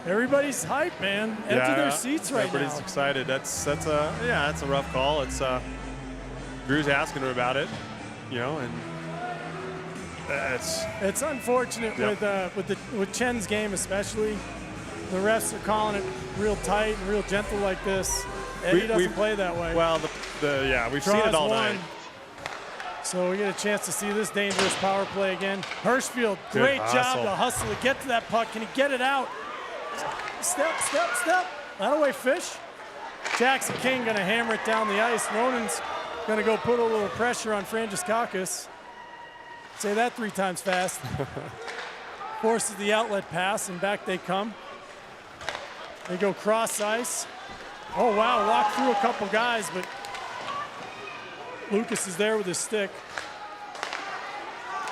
Speaker 1: Everybody's hyped, man. Edge of their seats right now.
Speaker 2: Everybody's excited. That's a rough call. It's Drew's asking him about it, and
Speaker 1: it's unfortunate with Chen's game especially. The refs are calling it real tight and real gentle like this. Eddie doesn't play that way.
Speaker 2: Well, we've seen it all night.
Speaker 1: So we get a chance to see this dangerous power play again. Hirschfield, great job to hustle to get to that puck. Can he get it out? Step. That away, Fish. Jackson King going to hammer it down the ice. Ronan's going to go put a little pressure on Frangiskakis. Say that 3 times fast. Forces the outlet pass, and back they come. They go cross ice. Oh, wow, walk through a couple guys, but Lucas is there with his stick.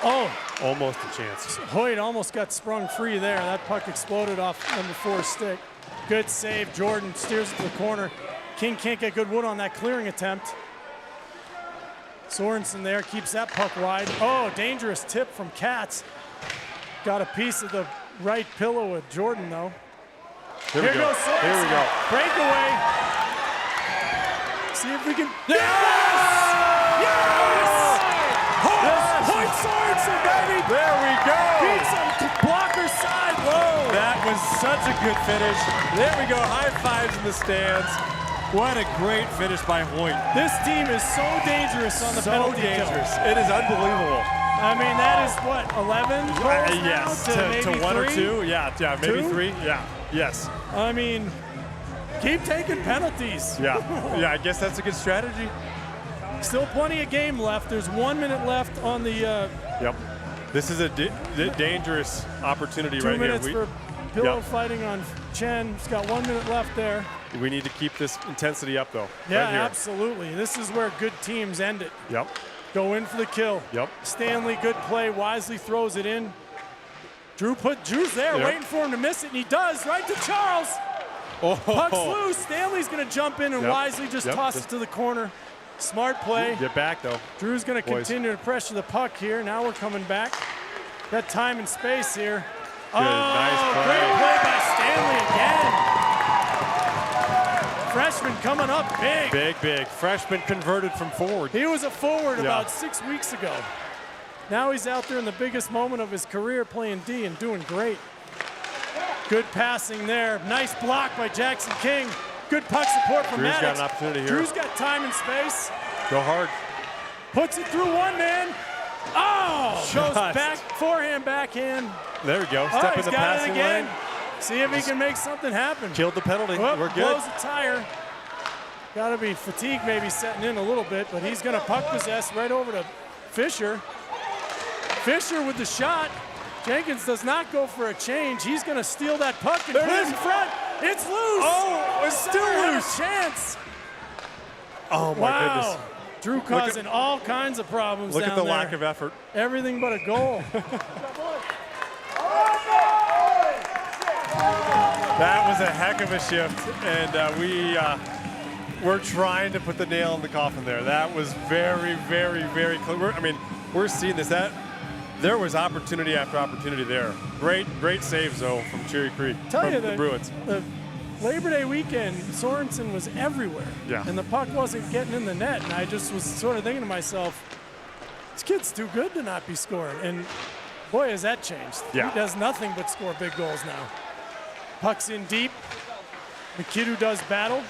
Speaker 1: Oh.
Speaker 2: Almost a chance.
Speaker 1: Hoyt almost got sprung free there. That puck exploded off number 4's stick. Good save. Jordan steers it to the corner. King can't get good wood on that clearing attempt. Sorensen there keeps that puck wide. Oh, dangerous tip from Katz. Got a piece of the right pillow with Jordan, though.
Speaker 2: Here we go.
Speaker 1: Sorensen.
Speaker 2: Here we go.
Speaker 1: Breakaway. See if we can.
Speaker 2: Yes!
Speaker 1: Hoyt Sorensen, baby!
Speaker 2: There we go!
Speaker 1: Beats him to blocker side low.
Speaker 2: was such a good finish. There we go, high fives in the stands. What a great finish by Hoyt.
Speaker 1: This team is so dangerous on the penalty kill.
Speaker 2: It is unbelievable.
Speaker 1: I mean, that is what, 11 goals
Speaker 2: yes,
Speaker 1: now
Speaker 2: to
Speaker 1: maybe
Speaker 2: 1 or
Speaker 1: 3?
Speaker 2: 2. Yeah, maybe 3. Yeah, yes.
Speaker 1: I mean, keep taking penalties.
Speaker 2: Yeah, I guess that's a good strategy.
Speaker 1: Still plenty of game left. There's 1 minute left on the
Speaker 2: Yep. This is a dangerous opportunity right
Speaker 1: 2 minutes
Speaker 2: here.
Speaker 1: for pillow fighting on Chen. He's got 1 minute left there.
Speaker 2: We need to keep this intensity up, though.
Speaker 1: Yeah,
Speaker 2: right here.
Speaker 1: absolutely. This is where good teams end it.
Speaker 2: Yep.
Speaker 1: Go in for the kill.
Speaker 2: Yep.
Speaker 1: Stanley, good play. Wisely throws it in. Drew's there waiting for him to miss it, and he does. Right to Charles.
Speaker 2: Oh.
Speaker 1: Puck's loose. Stanley's going to jump in and wisely just toss it to the corner. Smart play.
Speaker 2: Get back, though.
Speaker 1: Drew's going to continue to pressure the puck here. Now we're coming back. Got time and space here.
Speaker 2: Good, nice play.
Speaker 1: Great play by Stanley again. Freshman coming up big.
Speaker 2: Big. Freshman converted from forward.
Speaker 1: He was a forward about 6 weeks ago. Now he's out there in the biggest moment of his career playing D and doing great. Good passing there. Nice block by Jackson King. Good puck support from
Speaker 2: Drew's
Speaker 1: Maddox.
Speaker 2: got an opportunity here.
Speaker 1: Drew's got time and space.
Speaker 2: Go hard.
Speaker 1: Puts it through one man. Oh! Goes back, forehand, backhand.
Speaker 2: There we go. Step in the passing lane.
Speaker 1: See if he can make something happen.
Speaker 2: Killed the penalty.
Speaker 1: Well,
Speaker 2: We're good.
Speaker 1: Blows a tire. Got to be fatigue maybe setting in a little bit, but he's going to puck possess right over to Fisher. Fisher with the shot. Jenkins does not go for a change. He's going to steal that puck and put it in front. It's loose.
Speaker 2: Oh, it's still loose.
Speaker 1: Chance.
Speaker 2: Oh, my goodness.
Speaker 1: Drew causing all kinds of problems
Speaker 2: Look
Speaker 1: down
Speaker 2: at the
Speaker 1: there.
Speaker 2: lack of effort.
Speaker 1: Everything but a goal.
Speaker 2: That was a heck of a shift, and we're trying to put the nail in the coffin there. That was very, very, very close. We're seeing this. There was opportunity after opportunity there. Great saves, though, from Cherry Creek, from the Bruins.
Speaker 1: The Labor Day weekend, Sorensen was everywhere.
Speaker 2: Yeah.
Speaker 1: And the puck wasn't getting in the net, and I just was sort of thinking to myself, this kid's too good to not be scoring. And boy, has that changed.
Speaker 2: Yeah.
Speaker 1: He does nothing but score big goals now. Puck's in deep. McKinnon does battle.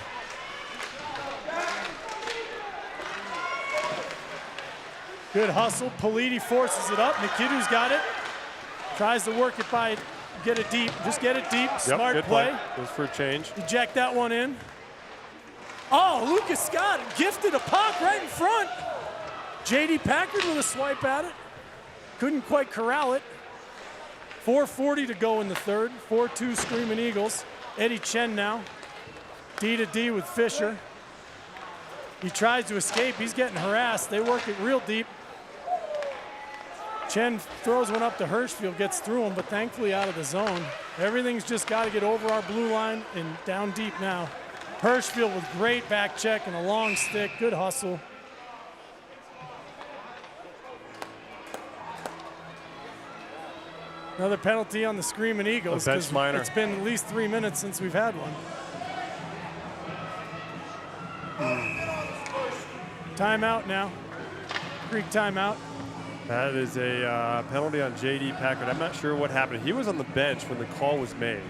Speaker 1: Good hustle. Politi forces it up. McKinnon's got it. Tries to work it by, get it deep. Just get it deep. Smart
Speaker 2: good
Speaker 1: play.
Speaker 2: Goes for a change.
Speaker 1: Eject that one in. Oh, Lucas Scott gifted a puck right in front. J.D. Packard with a swipe at it. Couldn't quite corral it. 4:40 to go in the third. 4-2 Screaming Eagles. Eddie Chen now. D to D with Fisher. He tries to escape. He's getting harassed. They work it real deep. Chen throws one up to Hirschfield, gets through him, but thankfully out of the zone. Everything's just got to get over our blue line and down deep now. Hirschfield with great back check and a long stick. Good hustle. Another penalty on the Screaming Eagles.
Speaker 2: Bench minor.
Speaker 1: It's been at least 3 minutes since we've had one. Timeout now. Creek timeout.
Speaker 2: That is a penalty on J.D. Packard. I'm not sure what happened. He was on the bench when the call was made.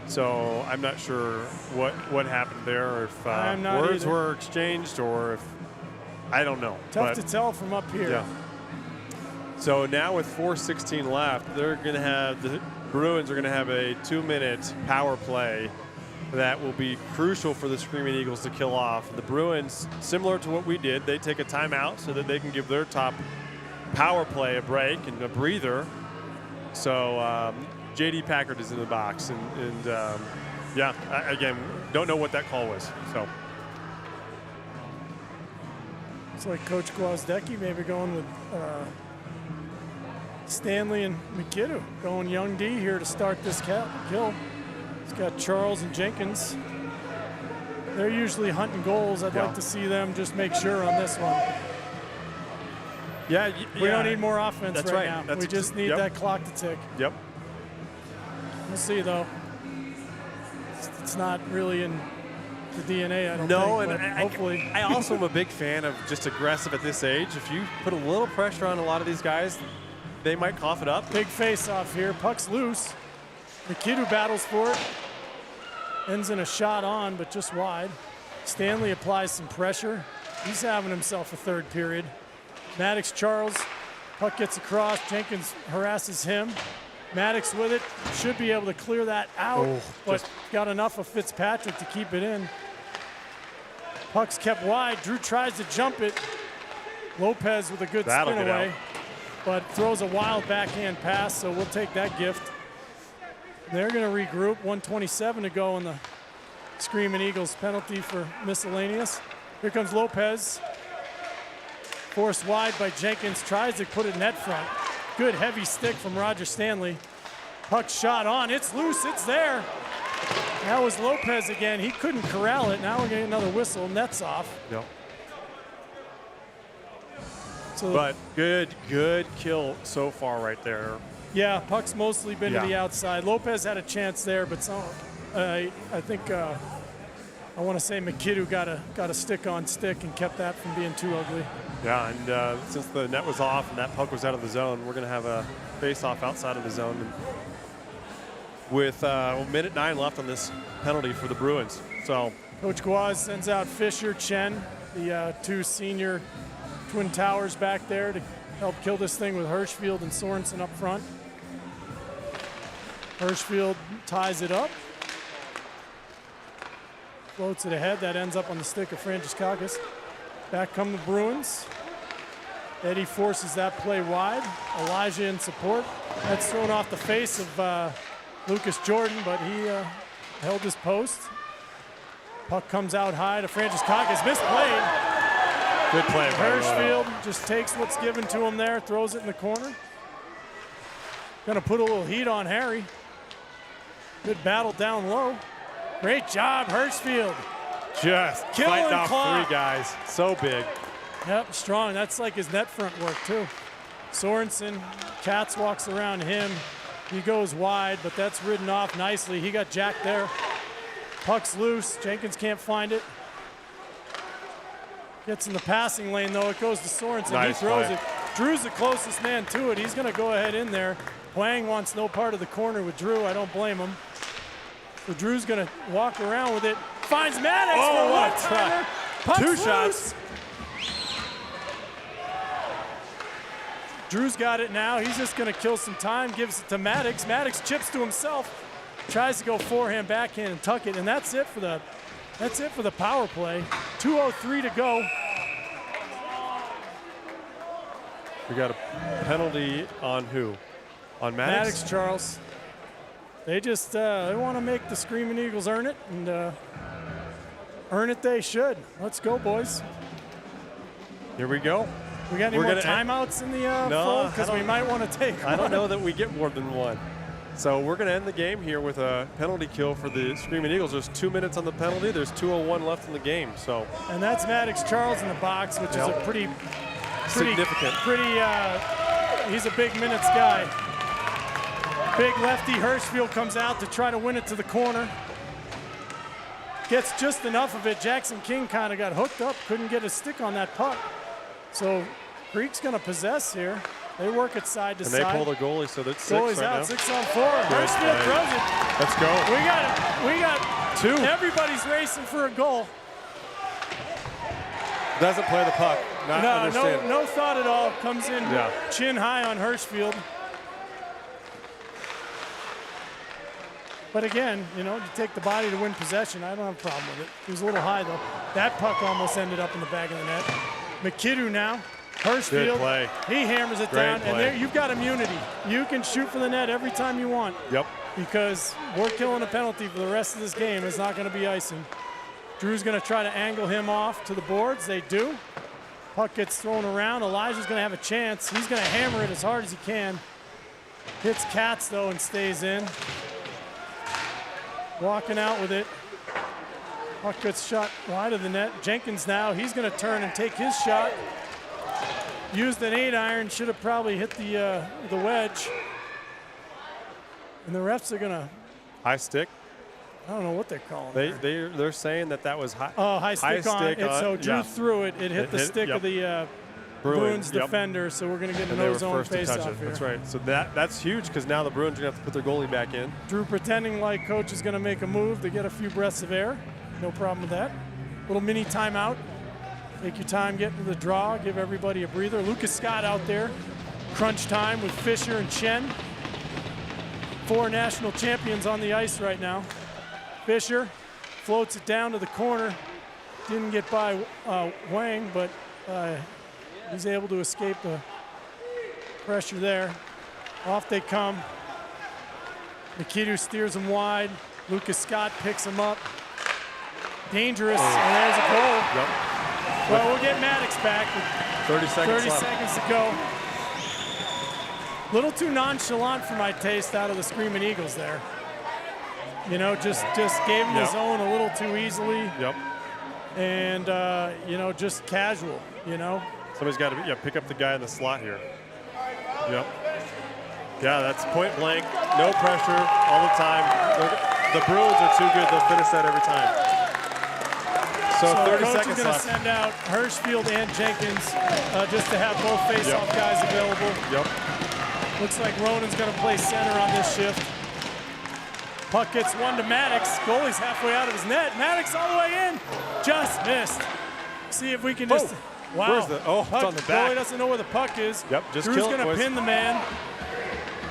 Speaker 2: So I'm not sure what happened there, or if words were exchanged, or if, I don't know.
Speaker 1: Tough to tell from up here.
Speaker 2: Yeah. So now with 4:16 left, they're going to have, the Bruins are going to have a 2-minute power play that will be crucial for the Screaming Eagles to kill off. The Bruins, similar to what we did, they take a timeout so that they can give their top power play a break and a breather. So J.D. Packard is in the box, and again, don't know what that call was. So
Speaker 1: it's like Coach Gwozdecki maybe going with Stanley and McKinnon, going young D here to start this kill. He's got Charles and Jenkins. They're usually hunting goals. I'd like to see them just make sure on this one.
Speaker 2: Yeah,
Speaker 1: we don't need more offense
Speaker 2: right
Speaker 1: now.
Speaker 2: That's
Speaker 1: we just need that clock to tick.
Speaker 2: Yep.
Speaker 1: We'll see, though. It's not really in the DNA, I don't think.
Speaker 2: No, and
Speaker 1: hopefully.
Speaker 2: I also am a big fan of just aggressive at this age. If you put a little pressure on a lot of these guys, they might cough it up.
Speaker 1: Big face-off here. Puck's loose. MacKinnon battles for it. Ends in a shot on, but just wide. Stanley applies some pressure. He's having himself a third period. Maddox Charles, puck gets across. Jenkins harasses him. Maddox with it, should be able to clear that out, but got enough of Fitzpatrick to keep it in. Puck's kept wide. Drew tries to jump it. Lopez with a good spin away, but throws a wild backhand pass, so we'll take that gift. They're going to regroup. 1:27 to go in the Screaming Eagles penalty for miscellaneous. Here comes Lopez. Forced wide by Jenkins. Tries to put it net front. Good heavy stick from Roger Stanley. Puck shot on. It's loose. It's there. That was Lopez again. He couldn't corral it. Now we're getting another whistle. Net's off.
Speaker 2: Yep.
Speaker 1: So,
Speaker 2: but good kill so far right there.
Speaker 1: Yeah, puck's mostly been to the outside. Lopez had a chance there, but I think I want to say MacKinnon got a stick on stick and kept that from being too ugly.
Speaker 2: Yeah, and since the net was off and that puck was out of the zone, we're going to have a face-off outside of the zone. And with minute 9 left on this penalty for the Bruins. So
Speaker 1: Coach Guaz sends out Fisher, Chen, the two senior Twin Towers back there to help kill this thing with Hirschfield and Sorensen up front. Hirschfield ties it up. Floats it ahead. That ends up on the stick of Frangiskakis. Back come the Bruins. Eddie forces that play wide. Elijah in support. That's thrown off the face of Lucas Jordan, but he held his post. Puck comes out high to Frangiskakis. Misplayed.
Speaker 2: Good play.
Speaker 1: Hirschfield just takes what's given to him there, throws it in the corner. Gonna put a little heat on Harry. Good battle down low. Great job, Hirschfield.
Speaker 2: Just fighting off three guys. So big.
Speaker 1: Yep, strong. That's like his net front work, too. Sorensen, Katz walks around him. He goes wide, but that's ridden off nicely. He got jacked there. Puck's loose. Jenkins can't find it. Gets in the passing lane, though. It goes to Sorensen.
Speaker 2: Nice
Speaker 1: he throws
Speaker 2: play.
Speaker 1: it. Drew's the closest man to it. He's going to go ahead in there. Huang wants no part of the corner with Drew. I don't blame him. So Drew's going to walk around with it. Finds Maddox for one-timer.
Speaker 2: Two shots.
Speaker 1: Drew's got it now. He's just going to kill some time. Gives it to Maddox. Maddox chips to himself. Tries to go forehand, backhand, and tuck it. And that's it for the power play. 2:03 to go.
Speaker 2: We got a penalty on who? On Maddox?
Speaker 1: Maddox Charles. They just they want to make the Screaming Eagles earn it, and earn it they should. Let's go, boys.
Speaker 2: Here we go.
Speaker 1: We got any more timeouts in the flow? Because we might want to take one.
Speaker 2: I don't know that we get more than one. So we're going to end the game here with a penalty kill for the Screaming Eagles. There's 2 minutes on the penalty. There's 2:01 left in the game. So.
Speaker 1: And that's Maddox Charles in the box, which is a pretty
Speaker 2: significant.
Speaker 1: He's a big minutes guy. Big lefty Hirschfield comes out to try to win it to the corner. Gets just enough of it. Jackson King kind of got hooked up, couldn't get a stick on that puck. So Creek's going to possess here. They work it side to side.
Speaker 2: And they pull the goalie, so that's 6
Speaker 1: Goalie's
Speaker 2: right
Speaker 1: out,
Speaker 2: now.
Speaker 1: 6 on 4. Hirschfield throws it.
Speaker 2: Let's go.
Speaker 1: We got
Speaker 2: 2.
Speaker 1: Everybody's racing for a goal.
Speaker 2: Doesn't play the puck.
Speaker 1: No thought at all. Comes in chin high on Hirschfield. But again, you take the body to win possession. I don't have a problem with it. He was a little high, though. That puck almost ended up in the back of the net. MacKinnon now. Hirschfield, he hammers it down, and there you've got immunity. You can shoot for the net every time you want.
Speaker 2: Yep.
Speaker 1: Because we're killing a penalty for the rest of this game. It's not going to be icing. Drew's going to try to angle him off to the boards. They do. Puck gets thrown around. Elijah's going to have a chance. He's going to hammer it as hard as he can. Hits Katz, though, and stays in. Walking out with it. Puck gets shot wide of the net. Jenkins now, he's going to turn and take his shot. Used an 8-iron, should have probably hit the wedge. And the refs are going to...
Speaker 2: High stick?
Speaker 1: I don't know what they're calling.
Speaker 2: They're saying that was high.
Speaker 1: Oh, high stick on it. So Drew threw it. It hit the stick of the Bruins
Speaker 2: yep.
Speaker 1: defender, so we're going to get
Speaker 2: And
Speaker 1: a
Speaker 2: they were
Speaker 1: no-zone
Speaker 2: first to touch
Speaker 1: face-off
Speaker 2: it.
Speaker 1: here.
Speaker 2: That's right. So that's huge because now the Bruins are going to have to put their goalie back in.
Speaker 1: Drew pretending like coach is going to make a move to get a few breaths of air. No problem with that. Little mini timeout. Take your time getting to the draw. Give everybody a breather. Lucas Scott out there. Crunch time with Fisher and Chen. 4 national champions on the ice right now. Fisher floats it down to the corner. Didn't get by Wang, but he's able to escape the pressure there. Off they come. Nikitu steers him wide. Lucas Scott picks him up. Dangerous, and there's a goal.
Speaker 2: Yep.
Speaker 1: Well, we'll get Maddox back with
Speaker 2: 30 seconds
Speaker 1: 30
Speaker 2: left.
Speaker 1: seconds to go. Little too nonchalant for my taste out of the Screaming Eagles there. You know, just gave him his own a little too easily.
Speaker 2: Yep.
Speaker 1: And, you know, just casual, you know.
Speaker 2: Somebody's got to pick up the guy in the slot here. Yep. Yeah, that's point blank, no pressure all the time. The Bruins are too good; they'll finish that every time. So 30
Speaker 1: coach
Speaker 2: seconds
Speaker 1: is going to
Speaker 2: left.
Speaker 1: send out Hirschfield and Jenkins just to have both face-off guys available.
Speaker 2: Yep.
Speaker 1: Looks like Ronan's going to play center on this shift. Puck gets one to Maddox. Goalie's halfway out of his net. Maddox all the way in. Just missed. See if we can just. Wow.
Speaker 2: Where's the? Oh,
Speaker 1: Puck,
Speaker 2: it's on the back.
Speaker 1: Goalie doesn't know where the puck is.
Speaker 2: Yep, just
Speaker 1: Drew's
Speaker 2: kill it,
Speaker 1: going to
Speaker 2: boys.
Speaker 1: pin the man.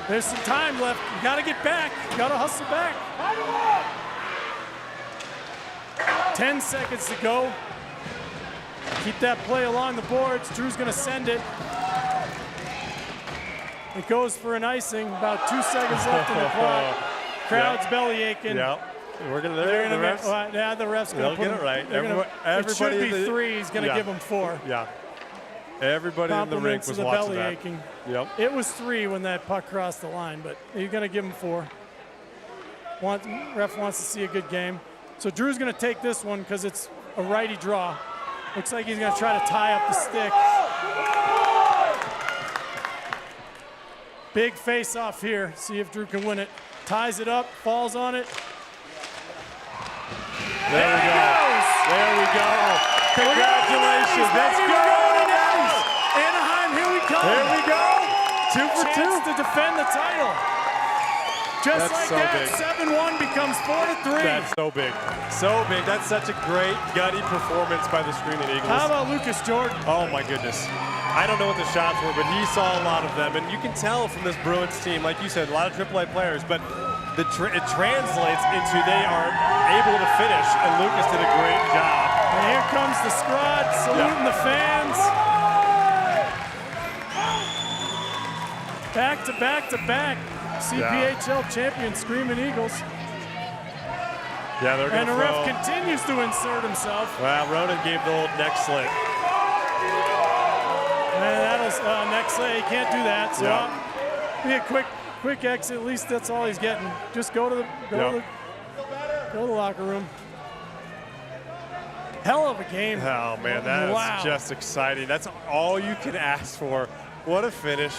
Speaker 1: There's some time left. You got to get back. You got to hustle back. 10 seconds to go. Keep that play along the boards. Drew's going to send it. It goes for an icing. About 2 seconds left in the clock. Crowd's belly aching.
Speaker 2: Yeah. We're gonna.
Speaker 1: They're
Speaker 2: The
Speaker 1: gonna
Speaker 2: refs.
Speaker 1: the refs
Speaker 2: They'll
Speaker 1: gonna put
Speaker 2: get it
Speaker 1: him,
Speaker 2: right.
Speaker 1: they're gonna-
Speaker 2: Everybody
Speaker 1: it should
Speaker 2: in
Speaker 1: be
Speaker 2: the-
Speaker 1: 3. He's gonna give him 4.
Speaker 2: Yeah. Everybody in the rink
Speaker 1: Compliments
Speaker 2: was
Speaker 1: to the
Speaker 2: watching
Speaker 1: belly
Speaker 2: that.
Speaker 1: aching.
Speaker 2: Yep.
Speaker 1: It was 3 when that puck crossed the line, but you're gonna give him 4. Ref wants to see a good game. So Drew's gonna take this one because it's a righty draw. Looks like he's gonna try to tie up the stick. Big face off here. See if Drew can win it. Ties it up, falls on it.
Speaker 2: There we go. There we go. Congratulations. Let's go.
Speaker 1: Anaheim, here we come.
Speaker 2: There we go. 2 for 2.
Speaker 1: Chance to defend the title. Just
Speaker 2: That's
Speaker 1: like
Speaker 2: so
Speaker 1: that,
Speaker 2: big.
Speaker 1: 7-1 becomes 4-3.
Speaker 2: That's so big. So big. That's such a great gutty performance by the Screaming Eagles.
Speaker 1: How about Lucas Jordan?
Speaker 2: Oh my goodness. I don't know what the shots were, but he saw a lot of them. And you can tell from this Bruins team, like you said, a lot of AAA players, but it translates into they are able to finish, and Lucas did a great job.
Speaker 1: And here comes the squad saluting the fans. Back to back to back. CPHL champion Screaming Eagles.
Speaker 2: Yeah, they're going
Speaker 1: And
Speaker 2: to
Speaker 1: the
Speaker 2: throw.
Speaker 1: ref continues to insert himself.
Speaker 2: Well, Ronan gave the old neck slit.
Speaker 1: And that'll next say he can't do that. So
Speaker 2: Yeah.
Speaker 1: be a quick exit. At least that's all he's getting. Just go to the locker room. Hell of a game.
Speaker 2: Oh, man, that
Speaker 1: Wow.
Speaker 2: is just exciting. That's all you can ask for. What a finish.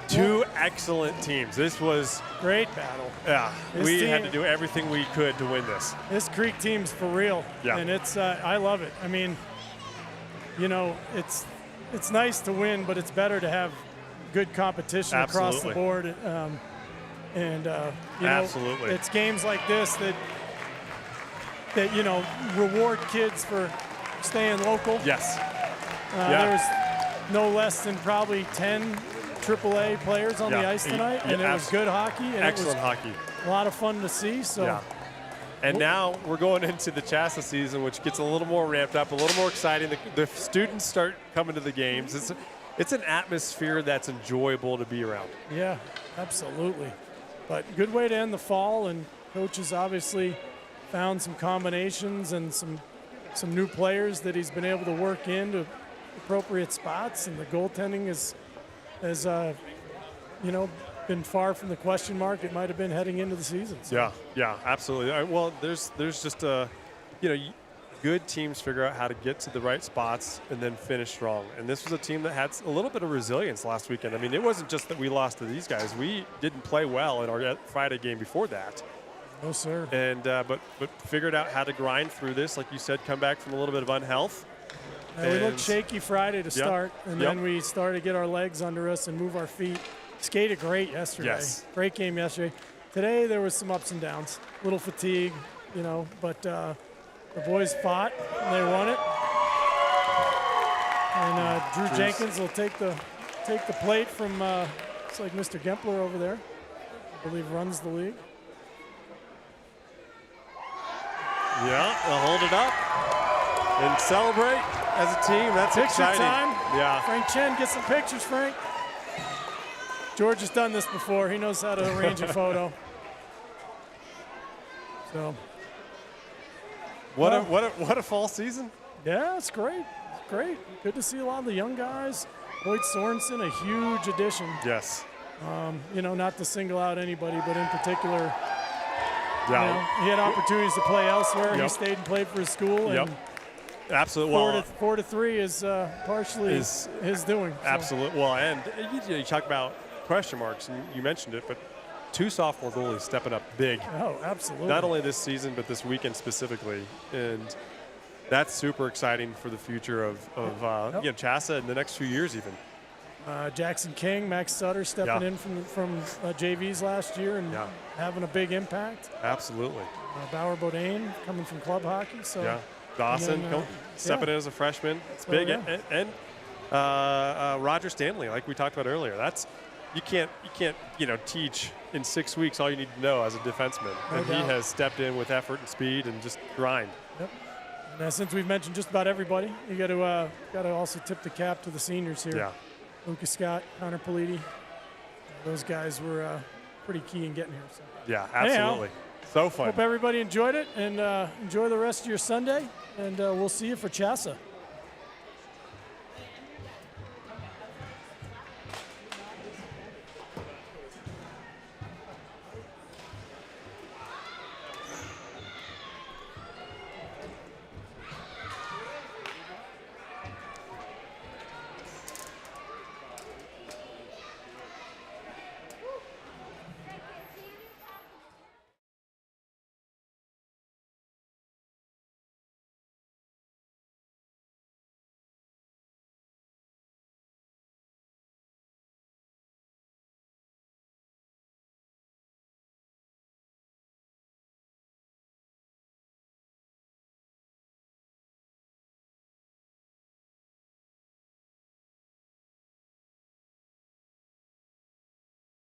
Speaker 2: 2 excellent teams. This was,
Speaker 1: Great battle.
Speaker 2: yeah,
Speaker 1: This
Speaker 2: we had
Speaker 1: team-
Speaker 2: to do everything we could to win this.
Speaker 1: This Creek team's for real.
Speaker 2: Yeah.
Speaker 1: And it's I love it. I mean, you know, it's nice to win, but it's better to have good competition across the
Speaker 2: Absolutely.
Speaker 1: board. You know,
Speaker 2: Absolutely.
Speaker 1: it's games like this that you know reward kids for staying local.
Speaker 2: Yes.
Speaker 1: There was no less than probably 10 AAA players on the
Speaker 2: Yeah.
Speaker 1: ice tonight,
Speaker 2: Yeah,
Speaker 1: and it was good hockey, and
Speaker 2: Excellent
Speaker 1: it
Speaker 2: hockey.
Speaker 1: was a lot of fun to see. So.
Speaker 2: Yeah. And now we're going into the Chassa season, which gets a little more ramped up, a little more exciting. The students start coming to the games. It's an atmosphere that's enjoyable to be around.
Speaker 1: Yeah, absolutely. But good way to end the fall, and coach has obviously found some combinations and some new players that he's been able to work into appropriate spots, and the goaltending has you know, been far from the question mark it might have been heading into the season. So.
Speaker 2: Yeah, absolutely. Well, there's just good teams figure out how to get to the right spots and then finish strong. And this was a team that had a little bit of resilience last weekend. I mean, it wasn't just that we lost to these guys. We didn't play well in our Friday game before that.
Speaker 1: No, sir.
Speaker 2: And but figured out how to grind through this, like you said, come back from a little bit of unhealth
Speaker 1: We looked shaky Friday to start, and then we started to get our legs under us and move our feet. Skated great yesterday.
Speaker 2: Yes.
Speaker 1: Great game yesterday. Today there was some ups and downs, a little fatigue, but the boys fought and they won it. And Drew Jenkins will take the plate from looks like Mr. Gempler over there. I believe runs the league.
Speaker 2: Yeah, they'll hold it up and celebrate as a team. That's
Speaker 1: Picture
Speaker 2: exciting.
Speaker 1: time.
Speaker 2: Yeah.
Speaker 1: Frank Chen, get some pictures, Frank. George has done this before. He knows how to arrange a photo. So.
Speaker 2: What a fall season.
Speaker 1: Yeah, it's great. It's great. Good to see a lot of the young guys. Boyd Sorensen, a huge addition.
Speaker 2: Yes.
Speaker 1: Not to single out anybody, but in particular,
Speaker 2: Yeah.
Speaker 1: he had opportunities to play elsewhere. He stayed and played for his school. And
Speaker 2: Absolutely.
Speaker 1: 4-3 is partially his doing. So.
Speaker 2: Absolutely. Well, and you talk about question marks, and you mentioned it, but 2 sophomore goalies stepping up big.
Speaker 1: Oh, absolutely.
Speaker 2: Not only this season, but this weekend specifically. And that's super exciting for the future of CHSA in the next few years even.
Speaker 1: Jackson King, Max Sutter stepping in from JVs last year and having a big impact.
Speaker 2: Absolutely.
Speaker 1: Bauer Bodine coming from club hockey. So
Speaker 2: Dawson stepping in as a freshman. It's big.
Speaker 1: Yeah.
Speaker 2: And Roger Stanley, like we talked about earlier. That's you can't teach in 6 weeks all you need to know as a defenseman.
Speaker 1: No
Speaker 2: and
Speaker 1: doubt.
Speaker 2: he has stepped in with effort and speed and just grind.
Speaker 1: Yep. And since we've mentioned just about everybody, you got to also tip the cap to the seniors here.
Speaker 2: Yeah.
Speaker 1: Lucas Scott, Connor Politi. Those guys were pretty key in getting here. So.
Speaker 2: Yeah, absolutely. So fun.
Speaker 1: Hope everybody enjoyed it, and enjoy the rest of your Sunday. And we'll see you for CHSA.